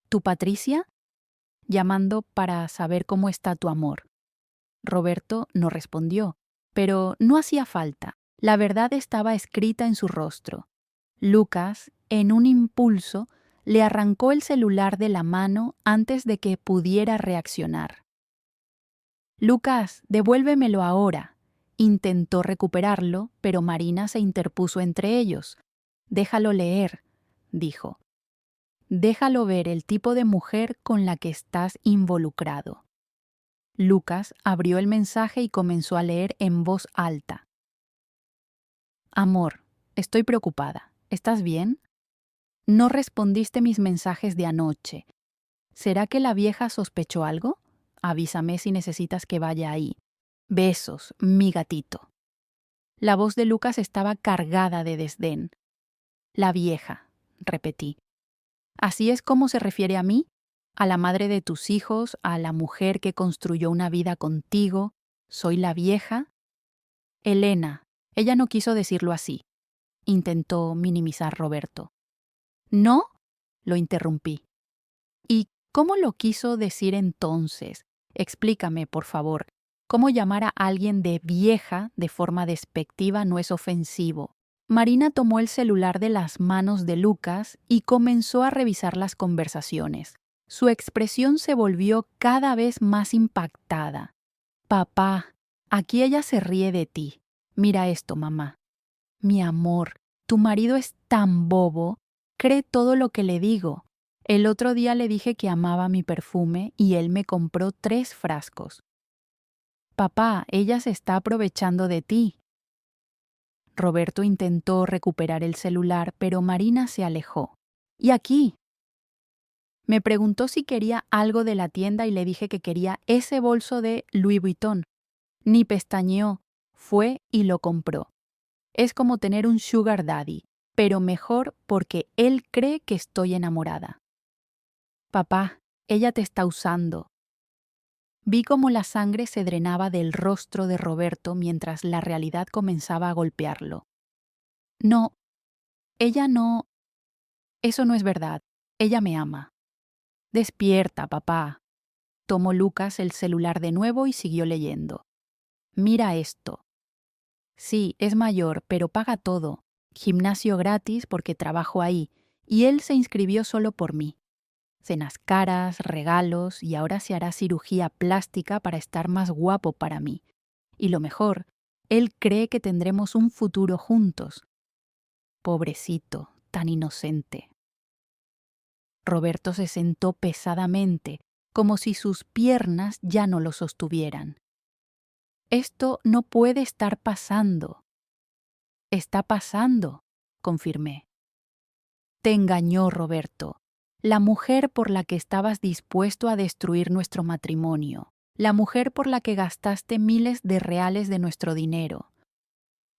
«¿Tu Patricia?», llamando para saber cómo está tu amor. Roberto no respondió, pero no hacía falta. La verdad estaba escrita en su rostro. Lucas, en un impulso, le arrancó el celular de la mano antes de que pudiera reaccionar. «Lucas, devuélvemelo ahora». Intentó recuperarlo, pero Marina se interpuso entre ellos. «Déjalo leer», dijo. «Déjalo ver el tipo de mujer con la que estás involucrado». Lucas abrió el mensaje y comenzó a leer en voz alta. «Amor, estoy preocupada. ¿Estás bien? No respondiste mis mensajes de anoche. ¿Será que la vieja sospechó algo? Avísame si necesitas que vaya ahí. Besos, mi gatito. La voz de Lucas estaba cargada de desdén. La vieja, repetí. ¿Así es como se refiere a mí? ¿A la madre de tus hijos? ¿A la mujer que construyó una vida contigo? ¿Soy la vieja? Elena. Ella no quiso decirlo así. Intentó minimizar Roberto. ¿No? Lo interrumpí. ¿Y cómo lo quiso decir entonces? Explícame, por favor. ¿Cómo llamar a alguien de vieja de forma despectiva no es ofensivo? Marina tomó el celular de las manos de Lucas y comenzó a revisar las conversaciones. Su expresión se volvió cada vez más impactada. Papá, aquí ella se ríe de ti. Mira esto, mamá. Mi amor, tu marido es tan bobo, cree todo lo que le digo. El otro día le dije que amaba mi perfume y él me compró 3 frascos. Papá, ella se está aprovechando de ti. Roberto intentó recuperar el celular, pero Marina se alejó. ¿Y aquí? Me preguntó si quería algo de la tienda y le dije que quería ese bolso de Louis Vuitton. Ni pestañeó, fue y lo compró. Es como tener un sugar daddy, pero mejor porque él cree que estoy enamorada. Papá, ella te está usando. Vi cómo la sangre se drenaba del rostro de Roberto mientras la realidad comenzaba a golpearlo. No, ella no. Eso no es verdad. Ella me ama. Despierta, papá. Tomó Lucas el celular de nuevo y siguió leyendo. Mira esto. Sí, es mayor, pero paga todo. Gimnasio gratis porque trabajo ahí, y él se inscribió solo por mí. Cenas caras, regalos, y ahora se hará cirugía plástica para estar más guapo para mí. Y lo mejor, él cree que tendremos un futuro juntos. Pobrecito, tan inocente. Roberto se sentó pesadamente, como si sus piernas ya no lo sostuvieran. Esto no puede estar pasando. Está pasando, confirmé. Te engañó, Roberto. La mujer por la que estabas dispuesto a destruir nuestro matrimonio. La mujer por la que gastaste miles de reales de nuestro dinero.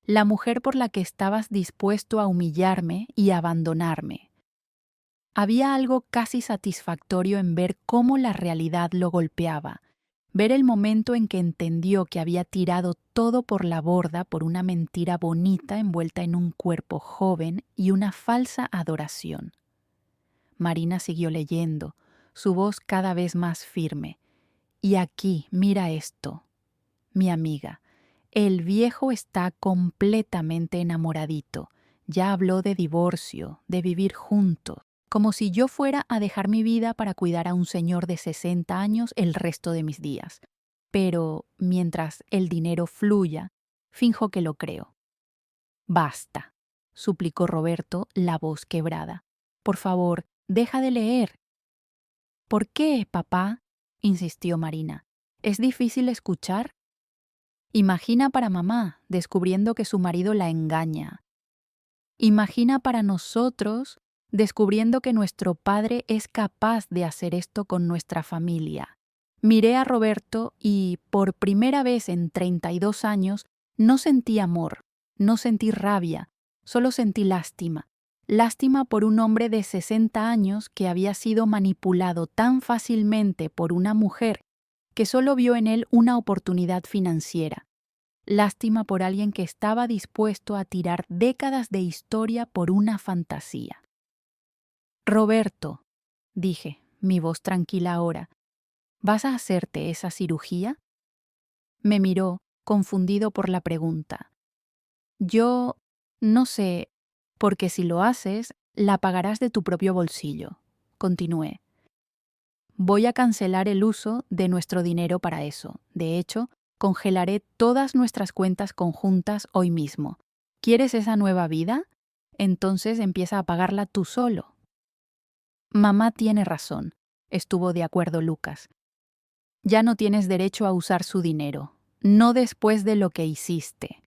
La mujer por la que estabas dispuesto a humillarme y abandonarme. Había algo casi satisfactorio en ver cómo la realidad lo golpeaba, ver el momento en que entendió que había tirado todo por la borda por una mentira bonita envuelta en un cuerpo joven y una falsa adoración. Marina siguió leyendo, su voz cada vez más firme. Y aquí, mira esto, mi amiga, el viejo está completamente enamoradito. Ya habló de divorcio, de vivir juntos, como si yo fuera a dejar mi vida para cuidar a un señor de 60 años el resto de mis días. Pero mientras el dinero fluya, finjo que lo creo. Basta, suplicó Roberto, la voz quebrada. Por favor, deja de leer. ¿Por qué, papá? Insistió Marina. ¿Es difícil escuchar? Imagina para mamá, descubriendo que su marido la engaña. Imagina para nosotros, descubriendo que nuestro padre es capaz de hacer esto con nuestra familia. Miré a Roberto y, por primera vez en 32 años, no sentí amor, no sentí rabia, solo sentí lástima. Lástima por un hombre de 60 años que había sido manipulado tan fácilmente por una mujer que solo vio en él una oportunidad financiera. Lástima por alguien que estaba dispuesto a tirar décadas de historia por una fantasía. Roberto, dije, mi voz tranquila ahora, ¿vas a hacerte esa cirugía? Me miró, confundido por la pregunta. Yo, no sé, porque si lo haces, la pagarás de tu propio bolsillo, continué. Voy a cancelar el uso de nuestro dinero para eso. De hecho, congelaré todas nuestras cuentas conjuntas hoy mismo. ¿Quieres esa nueva vida? Entonces empieza a pagarla tú solo. Mamá tiene razón, estuvo de acuerdo Lucas. Ya no tienes derecho a usar su dinero, no después de lo que hiciste.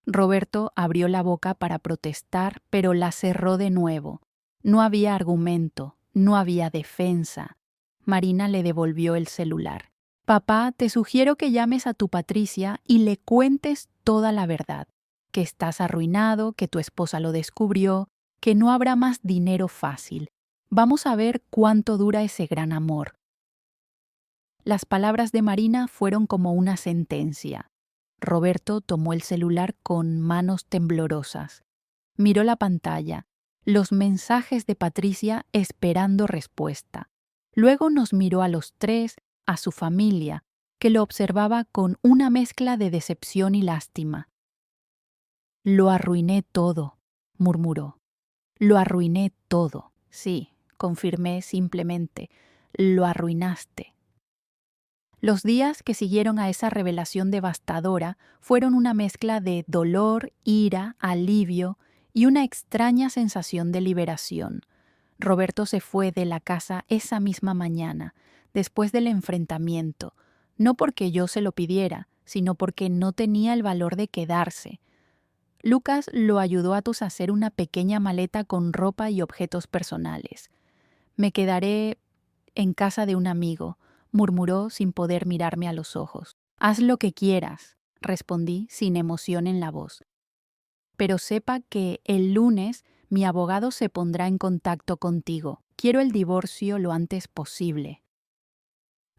Roberto abrió la boca para protestar, pero la cerró de nuevo. No había argumento, No había defensa. Marina le devolvió el celular. Papá, te sugiero que llames a tu Patricia y le cuentes toda la verdad. Que estás arruinado, que tu esposa lo descubrió, que no habrá más dinero fácil. Vamos a ver cuánto dura ese gran amor. Las palabras de Marina fueron como una sentencia. Roberto tomó el celular con manos temblorosas. Miró la pantalla, los mensajes de Patricia esperando respuesta. Luego nos miró a los tres, a su familia, que lo observaba con una mezcla de decepción y lástima. Lo arruiné todo, murmuró. Lo arruiné todo. Sí, confirmé simplemente. Lo arruinaste. Los días que siguieron a esa revelación devastadora fueron una mezcla de dolor, ira, alivio y una extraña sensación de liberación. Roberto se fue de la casa esa misma mañana, después del enfrentamiento, no porque yo se lo pidiera, sino porque no tenía el valor de quedarse. Lucas lo ayudó a hacer una pequeña maleta con ropa y objetos personales. Me quedaré en casa de un amigo, murmuró sin poder mirarme a los ojos. Haz lo que quieras, respondí sin emoción en la voz. Pero sepa que el lunes mi abogado se pondrá en contacto contigo. Quiero el divorcio lo antes posible.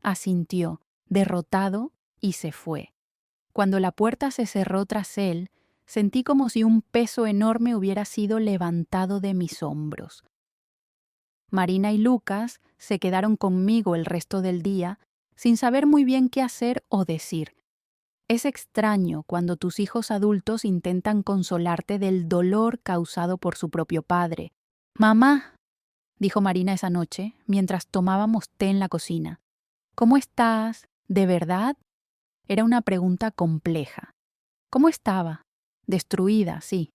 Asintió, derrotado, y se fue. Cuando la puerta se cerró tras él, sentí como si un peso enorme hubiera sido levantado de mis hombros. Marina y Lucas se quedaron conmigo el resto del día, sin saber muy bien qué hacer o decir. Es extraño cuando tus hijos adultos intentan consolarte del dolor causado por su propio padre. «Mamá», dijo Marina esa noche, mientras tomábamos té en la cocina. «¿Cómo estás? ¿De verdad?». Era una pregunta compleja. ¿Cómo estaba? Destruida, sí.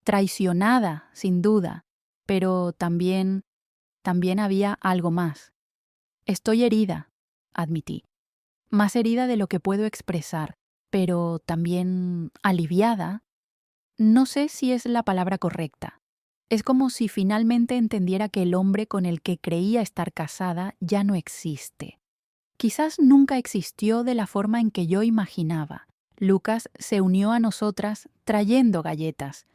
Traicionada, sin duda. Pero también había algo más. Estoy herida, admití. Más herida de lo que puedo expresar, pero también aliviada. No sé si es la palabra correcta. Es como si finalmente entendiera que el hombre con el que creía estar casada ya no existe. Quizás nunca existió de la forma en que yo imaginaba. Lucas se unió a nosotras trayendo galletas.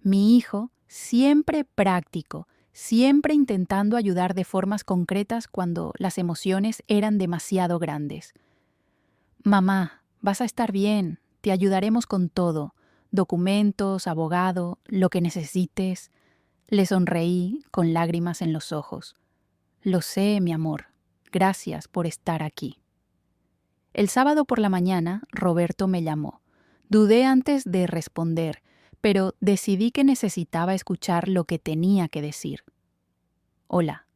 Mi hijo, siempre práctico, siempre intentando ayudar de formas concretas cuando las emociones eran demasiado grandes. «Mamá, vas a estar bien, te ayudaremos con todo, documentos, abogado, lo que necesites». Le sonreí con lágrimas en los ojos. «Lo sé, mi amor, gracias por estar aquí». El sábado por la mañana, Roberto me llamó. Dudé antes de responder, pero decidí que necesitaba escuchar lo que tenía que decir. «Hola».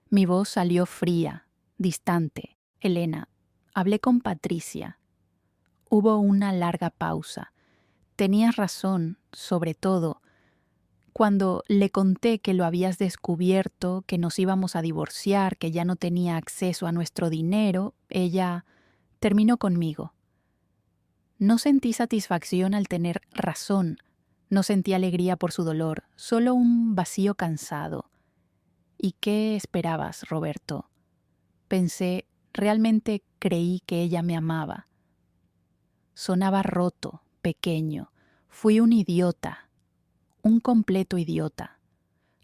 Mi voz salió fría, distante. «Elena, hablé con Patricia». Hubo una larga pausa. Tenías razón, sobre todo. Cuando le conté que lo habías descubierto, que nos íbamos a divorciar, que ya no tenía acceso a nuestro dinero, ella terminó conmigo. No sentí satisfacción al tener razón. No sentí alegría por su dolor, solo un vacío cansado. ¿Y qué esperabas, Roberto? Pensé, realmente creí que ella me amaba. Sonaba roto, pequeño. Fui un idiota, un completo idiota.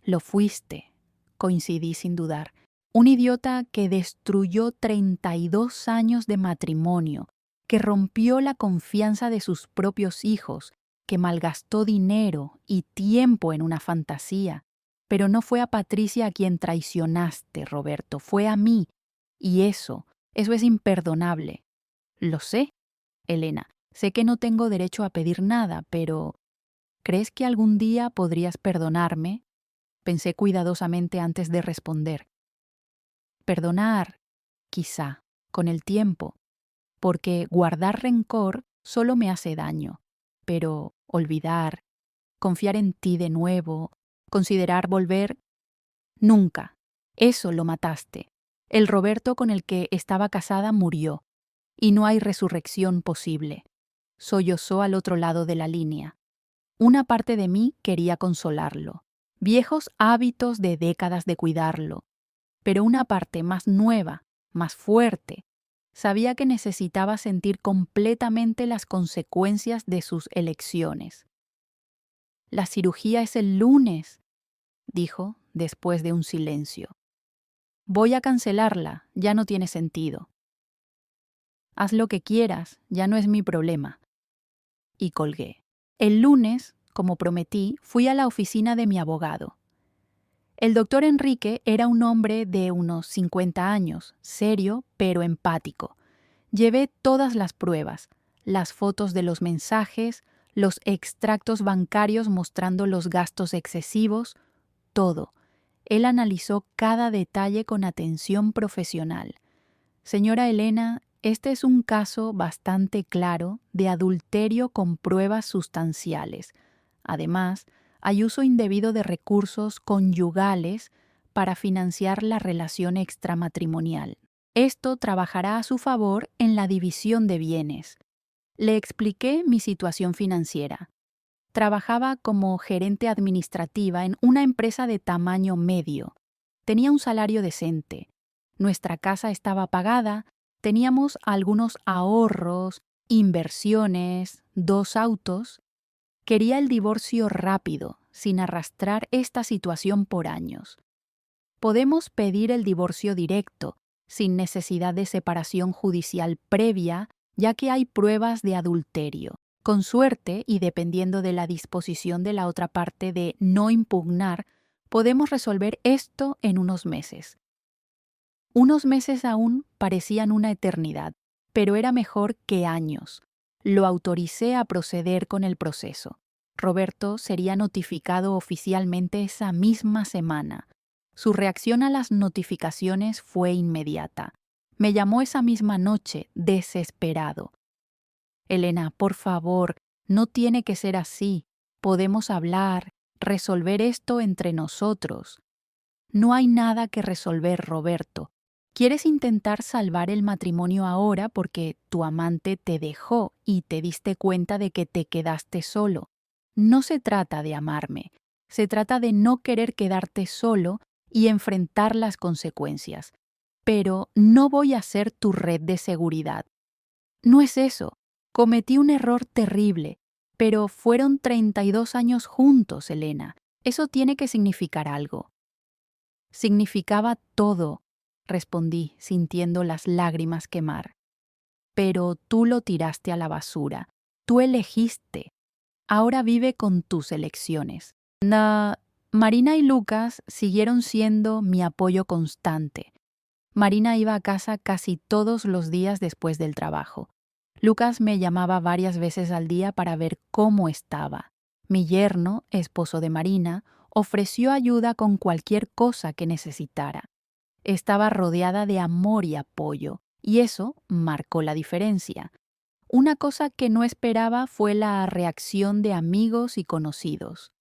Lo fuiste, coincidí sin dudar. Un idiota que destruyó 32 años de matrimonio, que rompió la confianza de sus propios hijos, que malgastó dinero y tiempo en una fantasía. Pero no fue a Patricia a quien traicionaste, Roberto, fue a mí. Y eso es imperdonable. Lo sé, Elena, sé que no tengo derecho a pedir nada, pero ¿crees que algún día podrías perdonarme? Pensé cuidadosamente antes de responder. Perdonar, quizá, con el tiempo, porque guardar rencor solo me hace daño. Pero olvidar, confiar en ti de nuevo, considerar volver, nunca. Eso lo mataste. El Roberto con el que estaba casada murió, y no hay resurrección posible. Sollozó al otro lado de la línea. Una parte de mí quería consolarlo. viejos hábitos de décadas de cuidarlo, pero una parte más nueva, más fuerte, sabía que necesitaba sentir completamente las consecuencias de sus elecciones. La cirugía es el lunes, dijo después de un silencio. Voy a cancelarla, ya no tiene sentido. Haz lo que quieras, ya no es mi problema. Y colgué. El lunes, como prometí, fui a la oficina de mi abogado. El doctor Enrique era un hombre de unos 50 años, serio pero empático. Llevé todas las pruebas, las fotos de los mensajes, los extractos bancarios mostrando los gastos excesivos, todo. Él analizó cada detalle con atención profesional. Señora Elena, este es un caso bastante claro de adulterio con pruebas sustanciales. Además, hay uso indebido de recursos conyugales para financiar la relación extramatrimonial. Esto trabajará a su favor en la división de bienes. Le expliqué mi situación financiera. Trabajaba como gerente administrativa en una empresa de tamaño medio. Tenía un salario decente. Nuestra casa estaba pagada, teníamos algunos ahorros, inversiones, 2 autos. Quería el divorcio rápido, sin arrastrar esta situación por años. Podemos pedir el divorcio directo, sin necesidad de separación judicial previa, ya que hay pruebas de adulterio. Con suerte, y dependiendo de la disposición de la otra parte de no impugnar, podemos resolver esto en unos meses. Unos meses aún parecían una eternidad, pero era mejor que años. Lo autoricé a proceder con el proceso. Roberto sería notificado oficialmente esa misma semana. Su reacción a las notificaciones fue inmediata. Me llamó esa misma noche, desesperado. Elena, por favor, no tiene que ser así. Podemos hablar, resolver esto entre nosotros. No hay nada que resolver, Roberto. Quieres intentar salvar el matrimonio ahora porque tu amante te dejó y te diste cuenta de que te quedaste solo. No se trata de amarme, se trata de no querer quedarte solo y enfrentar las consecuencias. Pero no voy a ser tu red de seguridad. No es eso. Cometí un error terrible, pero fueron 32 años juntos, Elena. Eso tiene que significar algo. Significaba todo, respondí, sintiendo las lágrimas quemar. Pero tú lo tiraste a la basura. Tú elegiste. Ahora vive con tus elecciones. Marina y Lucas siguieron siendo mi apoyo constante. Marina iba a casa casi todos los días después del trabajo. Lucas me llamaba varias veces al día para ver cómo estaba. Mi yerno, esposo de Marina, ofreció ayuda con cualquier cosa que necesitara. Estaba rodeada de amor y apoyo, y eso marcó la diferencia. Una cosa que no esperaba fue la reacción de amigos y conocidos.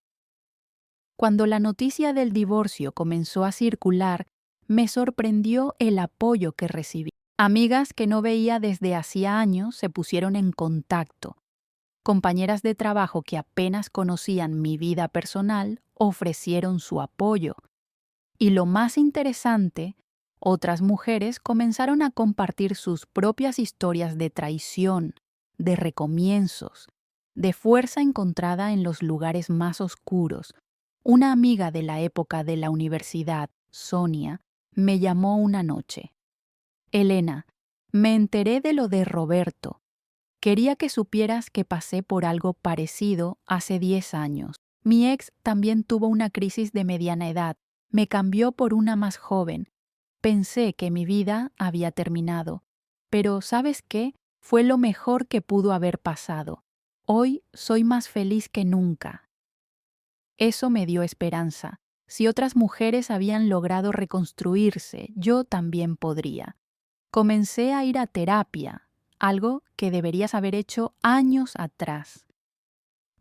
Cuando la noticia del divorcio comenzó a circular, me sorprendió el apoyo que recibí. Amigas que no veía desde hacía años se pusieron en contacto. Compañeras de trabajo que apenas conocían mi vida personal ofrecieron su apoyo. Y lo más interesante, otras mujeres comenzaron a compartir sus propias historias de traición, de recomienzos, de fuerza encontrada en los lugares más oscuros. Una amiga de la época de la universidad, Sonia, me llamó una noche. Elena, me enteré de lo de Roberto. Quería que supieras que pasé por algo parecido hace 10 años. Mi ex también tuvo una crisis de mediana edad. Me cambió por una más joven. Pensé que mi vida había terminado. Pero ¿sabes qué? Fue lo mejor que pudo haber pasado. Hoy soy más feliz que nunca. Eso me dio esperanza. Si otras mujeres habían logrado reconstruirse, yo también podría. Comencé a ir a terapia, algo que deberías haber hecho años atrás.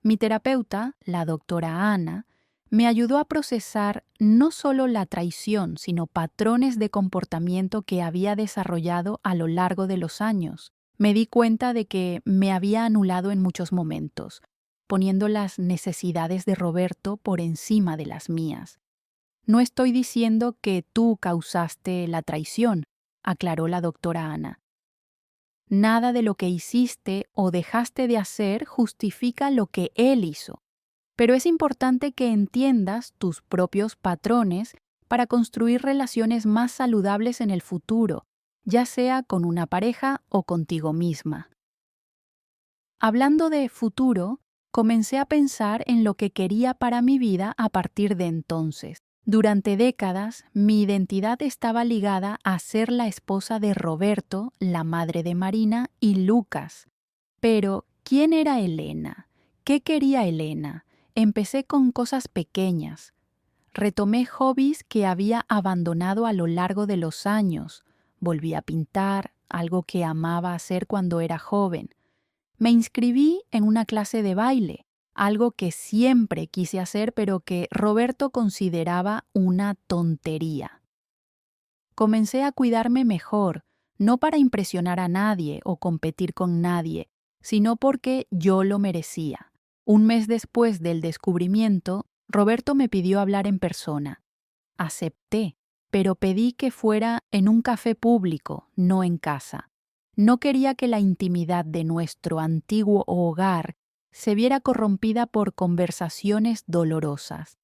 Mi terapeuta, la doctora Ana, me ayudó a procesar no solo la traición, sino patrones de comportamiento que había desarrollado a lo largo de los años. Me di cuenta de que me había anulado en muchos momentos. poniendo las necesidades de Roberto por encima de las mías. No estoy diciendo que tú causaste la traición, aclaró la doctora Ana. Nada de lo que hiciste o dejaste de hacer justifica lo que él hizo, pero es importante que entiendas tus propios patrones para construir relaciones más saludables en el futuro, ya sea con una pareja o contigo misma. Hablando de futuro, comencé a pensar en lo que quería para mi vida a partir de entonces. Durante décadas, mi identidad estaba ligada a ser la esposa de Roberto, la madre de Marina y Lucas. Pero, ¿quién era Elena? ¿Qué quería Elena? Empecé con cosas pequeñas. Retomé hobbies que había abandonado a lo largo de los años. Volví a pintar, algo que amaba hacer cuando era joven. Me inscribí en una clase de baile, algo que siempre quise hacer pero que Roberto consideraba una tontería. Comencé a cuidarme mejor, no para impresionar a nadie o competir con nadie, sino porque yo lo merecía. Un mes después del descubrimiento, Roberto me pidió hablar en persona. Acepté, pero pedí que fuera en un café público, no en casa. No quería que la intimidad de nuestro antiguo hogar se viera corrompida por conversaciones dolorosas.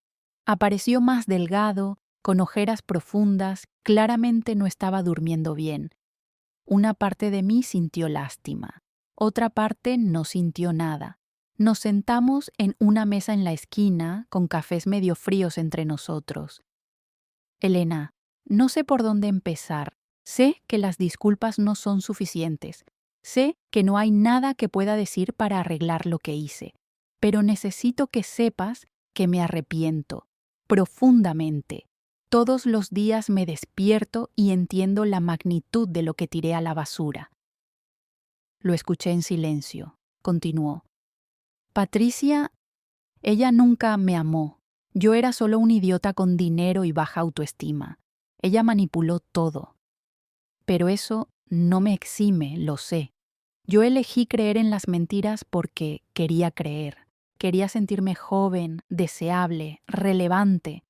Apareció más delgado, con ojeras profundas, claramente no estaba durmiendo bien. Una parte de mí sintió lástima, otra parte no sintió nada. Nos sentamos en una mesa en la esquina, con cafés medio fríos entre nosotros. Elena, no sé por dónde empezar. Sé que las disculpas no son suficientes. Sé que no hay nada que pueda decir para arreglar lo que hice. Pero necesito que sepas que me arrepiento, profundamente. Todos los días me despierto y entiendo la magnitud de lo que tiré a la basura. Lo escuché en silencio. Continuó. Patricia, ella nunca me amó. Yo era solo un idiota con dinero y baja autoestima. Ella manipuló todo. Pero eso no me exime, lo sé. Yo elegí creer en las mentiras porque quería creer. Quería sentirme joven, deseable, relevante.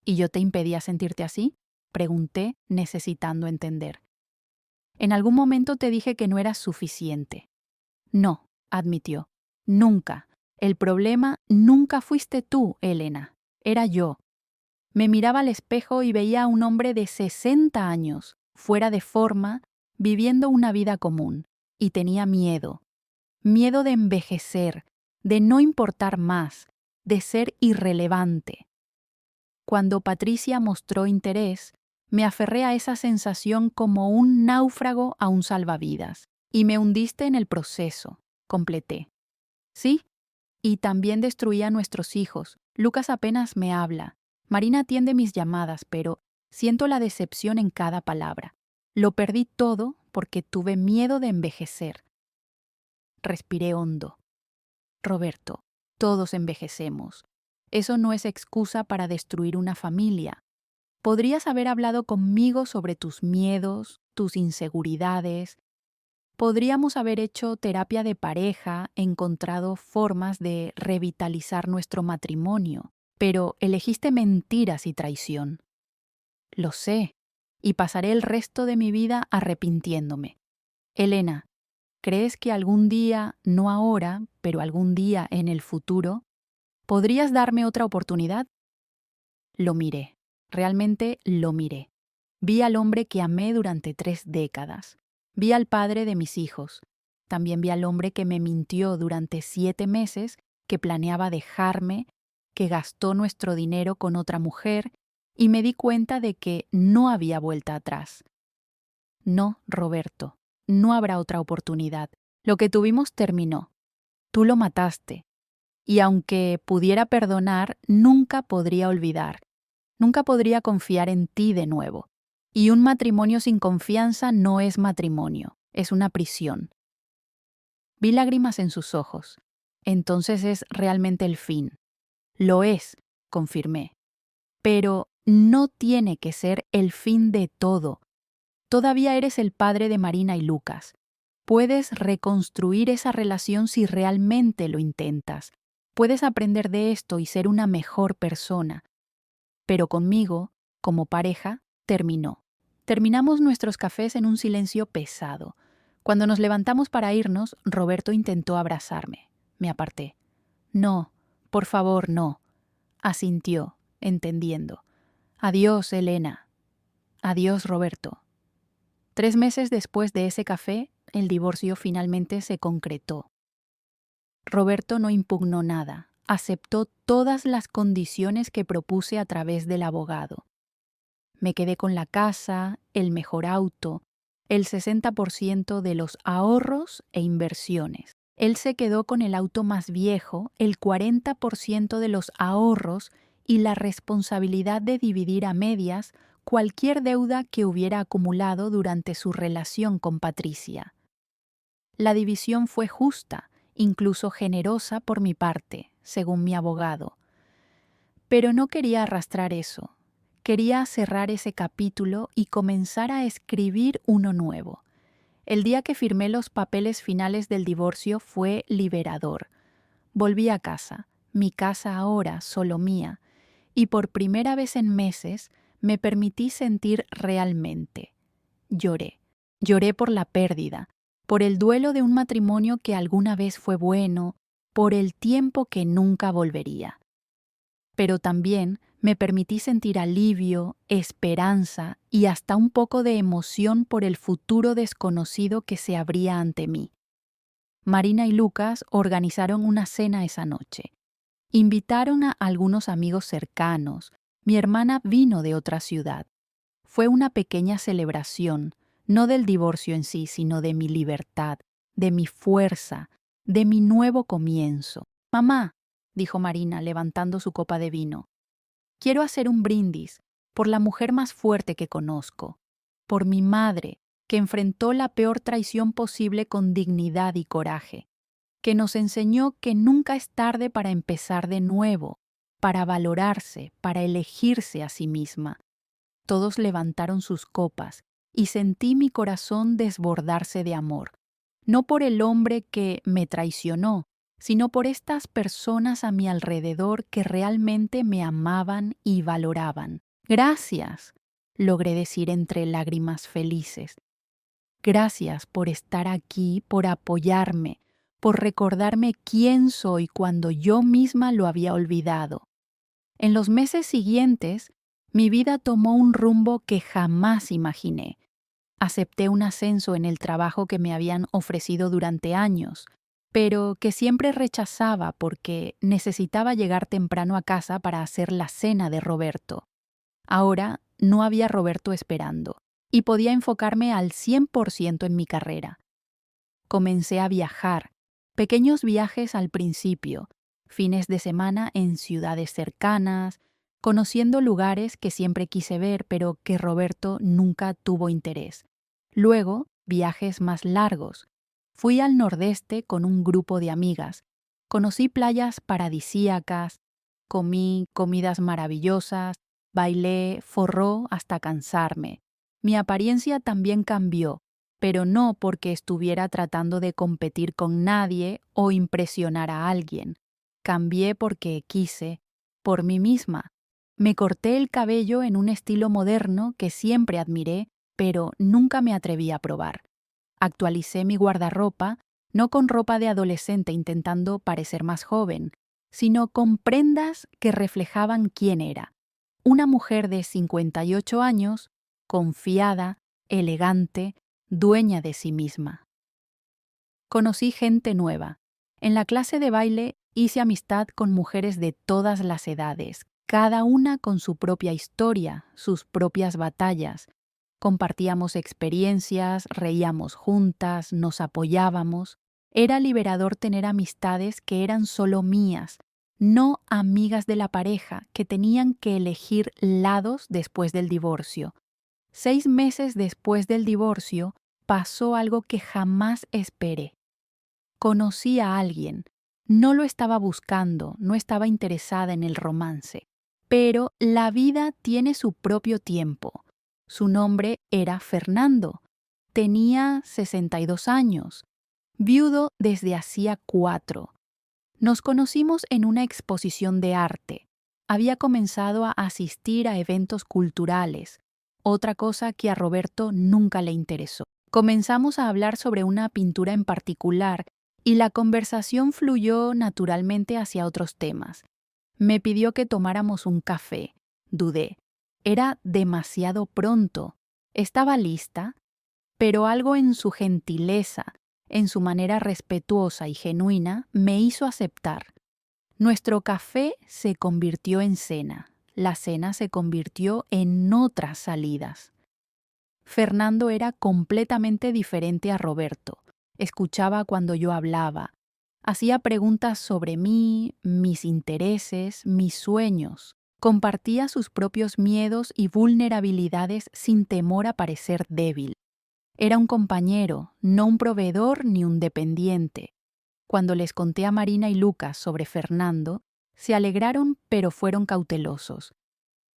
¿Y yo te impedía sentirte así? Pregunté, necesitando entender. En algún momento te dije que no eras suficiente. No, admitió. Nunca. El problema nunca fuiste tú, Elena. Era yo. Me miraba al espejo y veía a un hombre de 60 años, fuera de forma, viviendo una vida común. Y tenía miedo. Miedo de envejecer, de no importar más, de ser irrelevante. Cuando Patricia mostró interés, me aferré a esa sensación como un náufrago a un salvavidas. Y me hundiste en el proceso, completé. Sí, y también destruí a nuestros hijos. Lucas apenas me habla. Marina atiende mis llamadas, pero siento la decepción en cada palabra. Lo perdí todo porque tuve miedo de envejecer. Respiré hondo. Roberto, todos envejecemos. Eso no es excusa para destruir una familia. Podrías haber hablado conmigo sobre tus miedos, tus inseguridades. Podríamos haber hecho terapia de pareja, encontrado formas de revitalizar nuestro matrimonio, pero elegiste mentiras y traición. Lo sé, y pasaré el resto de mi vida arrepintiéndome. Elena, ¿crees que algún día, no ahora, pero algún día en el futuro, podrías darme otra oportunidad? Lo miré, realmente lo miré. Vi al hombre que amé durante 3 décadas. Vi al padre de mis hijos. También vi al hombre que me mintió durante 7 meses, que planeaba dejarme, que gastó nuestro dinero con otra mujer, y me di cuenta de que no había vuelta atrás. No, Roberto, no habrá otra oportunidad. Lo que tuvimos terminó. Tú lo mataste. Y aunque pudiera perdonar, nunca podría olvidar. Nunca podría confiar en ti de nuevo. Y un matrimonio sin confianza no es matrimonio, es una prisión. Vi lágrimas en sus ojos. Entonces es realmente el fin. Lo es, confirmé. Pero no tiene que ser el fin de todo. Todavía eres el padre de Marina y Lucas. Puedes reconstruir esa relación si realmente lo intentas. Puedes aprender de esto y ser una mejor persona. Pero conmigo, como pareja, terminó. Terminamos nuestros cafés en un silencio pesado. Cuando nos levantamos para irnos, Roberto intentó abrazarme. Me aparté. No, por favor, no. Asintió, entendiendo. Adiós, Elena. Adiós, Roberto. 3 meses después de ese café, el divorcio finalmente se concretó. Roberto no impugnó nada, aceptó todas las condiciones que propuse a través del abogado. Me quedé con la casa, el mejor auto, el 60% de los ahorros e inversiones. Él se quedó con el auto más viejo, el 40% de los ahorros y la responsabilidad de dividir a medias cualquier deuda que hubiera acumulado durante su relación con Patricia. La división fue justa, incluso generosa por mi parte, según mi abogado. Pero no quería arrastrar eso. Quería cerrar ese capítulo y comenzar a escribir uno nuevo. El día que firmé los papeles finales del divorcio fue liberador. Volví a casa, mi casa ahora solo mía, y por primera vez en meses me permití sentir realmente. Lloré. Lloré por la pérdida, por el duelo de un matrimonio que alguna vez fue bueno, por el tiempo que nunca volvería. Pero también me permití sentir alivio, esperanza y hasta un poco de emoción por el futuro desconocido que se abría ante mí. Marina y Lucas organizaron una cena esa noche. Invitaron a algunos amigos cercanos. Mi hermana vino de otra ciudad. Fue una pequeña celebración, no del divorcio en sí, sino de mi libertad, de mi fuerza, de mi nuevo comienzo. Mamá, dijo Marina levantando su copa de vino, quiero hacer un brindis por la mujer más fuerte que conozco, por mi madre, que enfrentó la peor traición posible con dignidad y coraje, que nos enseñó que nunca es tarde para empezar de nuevo, para valorarse, para elegirse a sí misma. Todos levantaron sus copas y sentí mi corazón desbordarse de amor, no por el hombre que me traicionó, sino por estas personas a mi alrededor que realmente me amaban y valoraban. Gracias, logré decir entre lágrimas felices. Gracias por estar aquí, por apoyarme, por recordarme quién soy cuando yo misma lo había olvidado. En los meses siguientes, mi vida tomó un rumbo que jamás imaginé. Acepté un ascenso en el trabajo que me habían ofrecido durante años, pero que siempre rechazaba porque necesitaba llegar temprano a casa para hacer la cena de Roberto. Ahora no había Roberto esperando y podía enfocarme al 100% en mi carrera. Comencé a viajar, pequeños viajes al principio, fines de semana en ciudades cercanas, conociendo lugares que siempre quise ver pero que Roberto nunca tuvo interés. Luego, viajes más largos. Fui al nordeste con un grupo de amigas. Conocí playas paradisíacas, comí comidas maravillosas, bailé, forró hasta cansarme. Mi apariencia también cambió, pero no porque estuviera tratando de competir con nadie o impresionar a alguien. Cambié porque quise, por mí misma. Me corté el cabello en un estilo moderno que siempre admiré, pero nunca me atreví a probar. Actualicé mi guardarropa, no con ropa de adolescente intentando parecer más joven, sino con prendas que reflejaban quién era. Una mujer de 58 años, confiada, elegante, dueña de sí misma. Conocí gente nueva. En la clase de baile hice amistad con mujeres de todas las edades, cada una con su propia historia, sus propias batallas. Compartíamos experiencias, reíamos juntas, nos apoyábamos. Era liberador tener amistades que eran solo mías, no amigas de la pareja que tenían que elegir lados después del divorcio. 6 meses después del divorcio, pasó algo que jamás esperé. Conocí a alguien. No lo estaba buscando, no estaba interesada en el romance. Pero la vida tiene su propio tiempo. Su nombre era Fernando. Tenía 62 años, viudo desde hacía 4. Nos conocimos en una exposición de arte. Había comenzado a asistir a eventos culturales, otra cosa que a Roberto nunca le interesó. Comenzamos a hablar sobre una pintura en particular y la conversación fluyó naturalmente hacia otros temas. Me pidió que tomáramos un café. Dudé. Era demasiado pronto. Estaba lista, pero algo en su gentileza, en su manera respetuosa y genuina, me hizo aceptar. Nuestro café se convirtió en cena. La cena se convirtió en otras salidas. Fernando era completamente diferente a Roberto. Escuchaba cuando yo hablaba. Hacía preguntas sobre mí, mis intereses, mis sueños. Compartía sus propios miedos y vulnerabilidades sin temor a parecer débil. Era un compañero, no un proveedor ni un dependiente. Cuando les conté a Marina y Lucas sobre Fernando, se alegraron pero fueron cautelosos.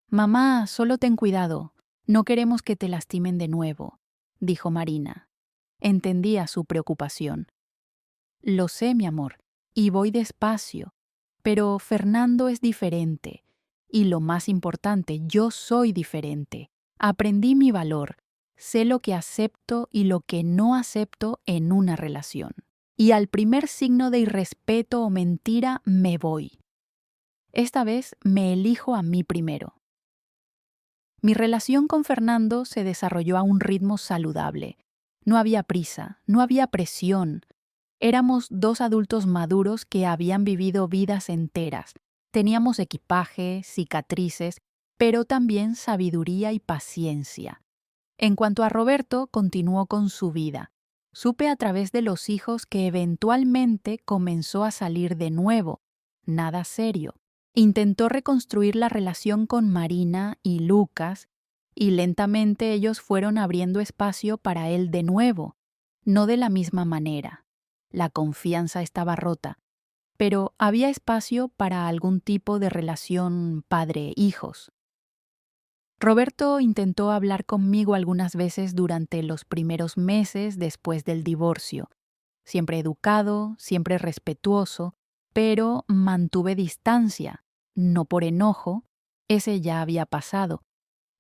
«Mamá, solo ten cuidado. No queremos que te lastimen de nuevo», dijo Marina. Entendía su preocupación. «Lo sé, mi amor, y voy despacio. Pero Fernando es diferente. Y lo más importante, yo soy diferente. Aprendí mi valor. Sé lo que acepto y lo que no acepto en una relación. Y al primer signo de irrespeto o mentira me voy. Esta vez me elijo a mí primero». Mi relación con Fernando se desarrolló a un ritmo saludable. No había prisa, no había presión. Éramos dos adultos maduros que habían vivido vidas enteras. Teníamos equipaje, cicatrices, pero también sabiduría y paciencia. En cuanto a Roberto, continuó con su vida. Supe a través de los hijos que eventualmente comenzó a salir de nuevo. Nada serio. Intentó reconstruir la relación con Marina y Lucas, y lentamente ellos fueron abriendo espacio para él de nuevo, no de la misma manera. La confianza estaba rota, pero había espacio para algún tipo de relación padre-hijos. Roberto intentó hablar conmigo algunas veces durante los primeros meses después del divorcio. Siempre educado, siempre respetuoso, pero mantuve distancia, no por enojo, ese ya había pasado,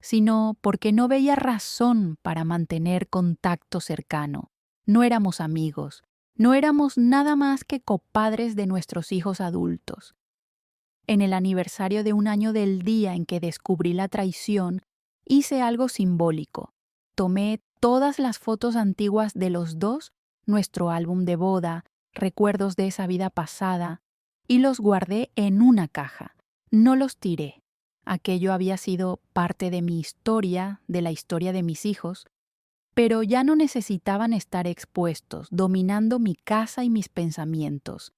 sino porque no veía razón para mantener contacto cercano. No éramos amigos, no éramos nada más que copadres de nuestros hijos adultos. En el aniversario de 1 año del día en que descubrí la traición, hice algo simbólico. Tomé todas las fotos antiguas de los dos, nuestro álbum de boda, recuerdos de esa vida pasada, y los guardé en una caja. No los tiré. Aquello había sido parte de mi historia, de la historia de mis hijos, pero ya no necesitaban estar expuestos, dominando mi casa y mis pensamientos.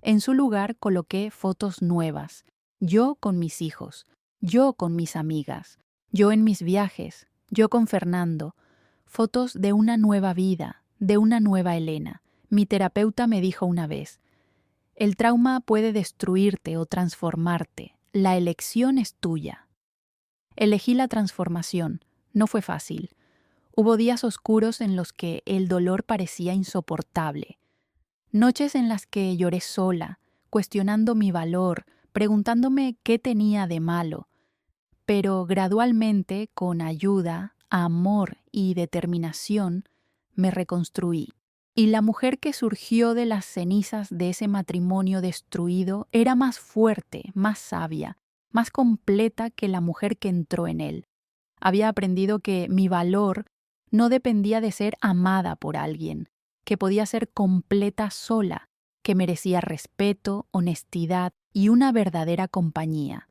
En su lugar coloqué fotos nuevas, yo con mis hijos, yo con mis amigas, yo en mis viajes, yo con Fernando, fotos de una nueva vida, de una nueva Elena. Mi terapeuta me dijo una vez, el trauma puede destruirte o transformarte, la elección es tuya. Elegí la transformación, no fue fácil. Hubo días oscuros en los que el dolor parecía insoportable. Noches en las que lloré sola, cuestionando mi valor, preguntándome qué tenía de malo. Pero gradualmente, con ayuda, amor y determinación, me reconstruí. Y la mujer que surgió de las cenizas de ese matrimonio destruido era más fuerte, más sabia, más completa que la mujer que entró en él. Había aprendido que mi valor no dependía de ser amada por alguien, que podía ser completa sola, que merecía respeto, honestidad y una verdadera compañía.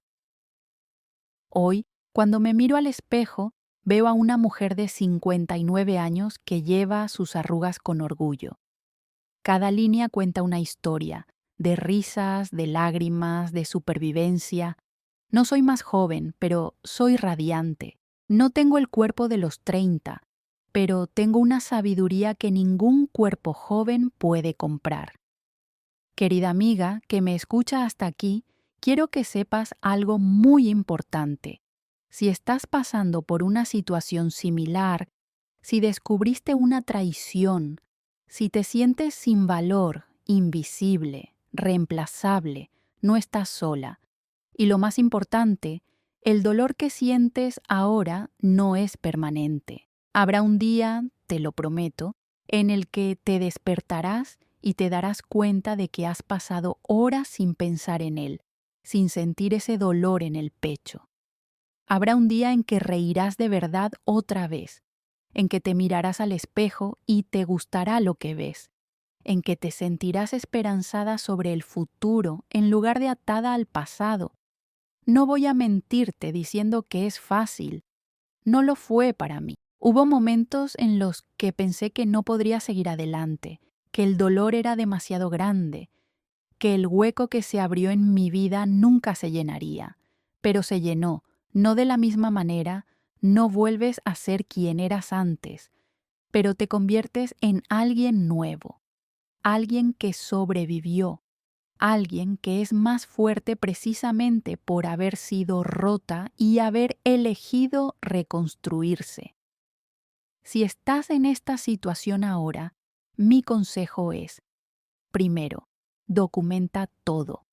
Hoy, cuando me miro al espejo, veo a una mujer de 59 años que lleva sus arrugas con orgullo. Cada línea cuenta una historia, de risas, de lágrimas, de supervivencia. No soy más joven, pero soy radiante. No tengo el cuerpo de los 30, pero tengo una sabiduría que ningún cuerpo joven puede comprar. Querida amiga que me escucha hasta aquí, quiero que sepas algo muy importante. Si estás pasando por una situación similar, si descubriste una traición, si te sientes sin valor, invisible, reemplazable, no estás sola. Y lo más importante, el dolor que sientes ahora no es permanente. Habrá un día, te lo prometo, en el que te despertarás y te darás cuenta de que has pasado horas sin pensar en él, sin sentir ese dolor en el pecho. Habrá un día en que reirás de verdad otra vez, en que te mirarás al espejo y te gustará lo que ves, en que te sentirás esperanzada sobre el futuro en lugar de atada al pasado. No voy a mentirte diciendo que es fácil. No lo fue para mí. Hubo momentos en los que pensé que no podría seguir adelante, que el dolor era demasiado grande, que el hueco que se abrió en mi vida nunca se llenaría. Pero se llenó, no de la misma manera, no vuelves a ser quien eras antes, pero te conviertes en alguien nuevo, alguien que sobrevivió, alguien que es más fuerte precisamente por haber sido rota y haber elegido reconstruirse. Si estás en esta situación ahora, mi consejo es, primero, documenta todo,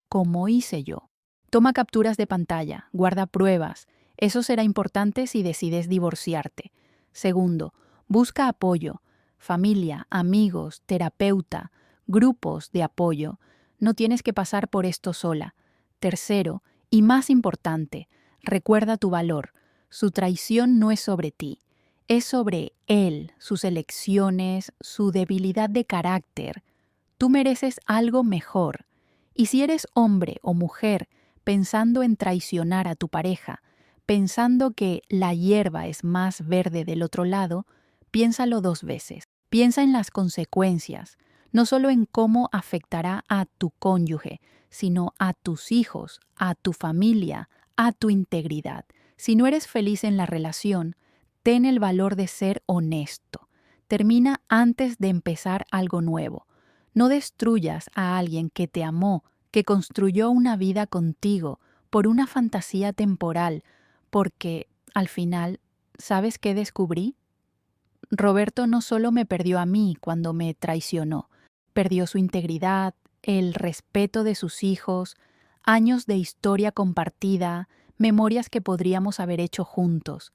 como hice yo. Toma capturas de pantalla, guarda pruebas. Eso será importante si decides divorciarte. Segundo, busca apoyo, familia, amigos, terapeuta, grupos de apoyo. No tienes que pasar por esto sola. Tercero, y más importante, recuerda tu valor. Su traición no es sobre ti, es sobre él, sus elecciones, su debilidad de carácter. Tú mereces algo mejor. Y si eres hombre o mujer pensando en traicionar a tu pareja, pensando que la hierba es más verde del otro lado, piénsalo dos veces. Piensa en las consecuencias, no solo en cómo afectará a tu cónyuge, sino a tus hijos, a tu familia, a tu integridad. Si no eres feliz en la relación, ten el valor de ser honesto. Termina antes de empezar algo nuevo. No destruyas a alguien que te amó, que construyó una vida contigo, por una fantasía temporal, porque, al final, ¿sabes qué descubrí? Roberto no solo me perdió a mí cuando me traicionó, perdió su integridad, el respeto de sus hijos, años de historia compartida, memorias que podríamos haber hecho juntos.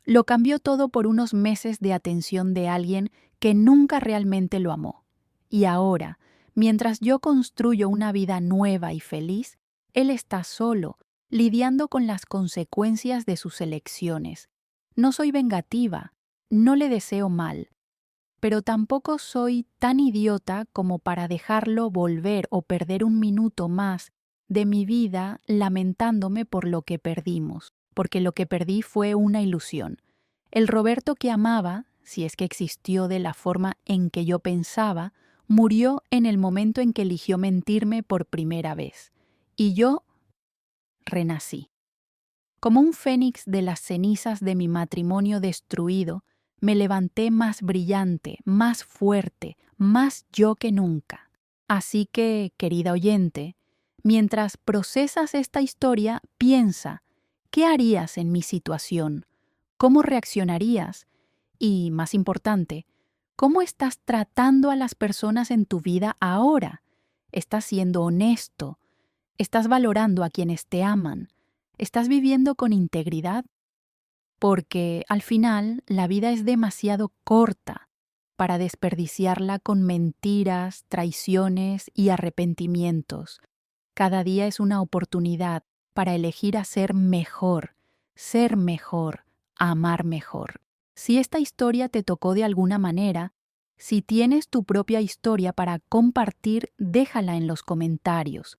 Lo cambió todo por unos meses de atención de alguien que nunca realmente lo amó. Y ahora, mientras yo construyo una vida nueva y feliz, él está solo, lidiando con las consecuencias de sus elecciones. No soy vengativa, no le deseo mal, pero tampoco soy tan idiota como para dejarlo volver o perder un minuto más de mi vida lamentándome por lo que perdimos, porque lo que perdí fue una ilusión. El Roberto que amaba, si es que existió de la forma en que yo pensaba, murió en el momento en que eligió mentirme por primera vez. Y yo renací. Como un fénix de las cenizas de mi matrimonio destruido, me levanté más brillante, más fuerte, más yo que nunca. Así que, querida oyente, mientras procesas esta historia, piensa, ¿qué harías en mi situación? ¿Cómo reaccionarías? Y, más importante, ¿cómo estás tratando a las personas en tu vida ahora? ¿Estás siendo honesto? ¿Estás valorando a quienes te aman? ¿Estás viviendo con integridad? Porque al final la vida es demasiado corta para desperdiciarla con mentiras, traiciones y arrepentimientos. Cada día es una oportunidad para elegir a ser mejor, amar mejor. Si esta historia te tocó de alguna manera, si tienes tu propia historia para compartir, déjala en los comentarios.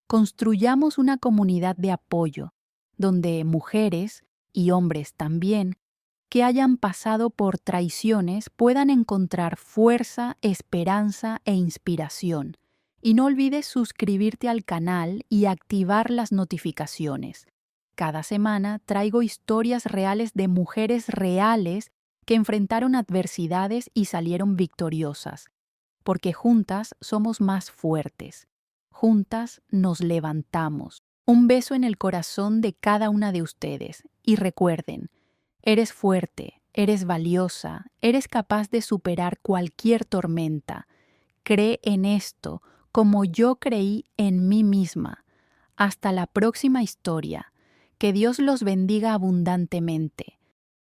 Construyamos una comunidad de apoyo, donde mujeres y hombres también, que hayan pasado por traiciones puedan encontrar fuerza, esperanza e inspiración. Y no olvides suscribirte al canal y activar las notificaciones. Cada semana traigo historias reales de mujeres reales que enfrentaron adversidades y salieron victoriosas, porque juntas somos más fuertes. Juntas nos levantamos. Un beso en el corazón de cada una de ustedes. Y recuerden, eres fuerte, Eres valiosa, eres capaz de superar cualquier tormenta. Cree en esto como yo creí en mí misma. Hasta la próxima historia. Que Dios los bendiga abundantemente.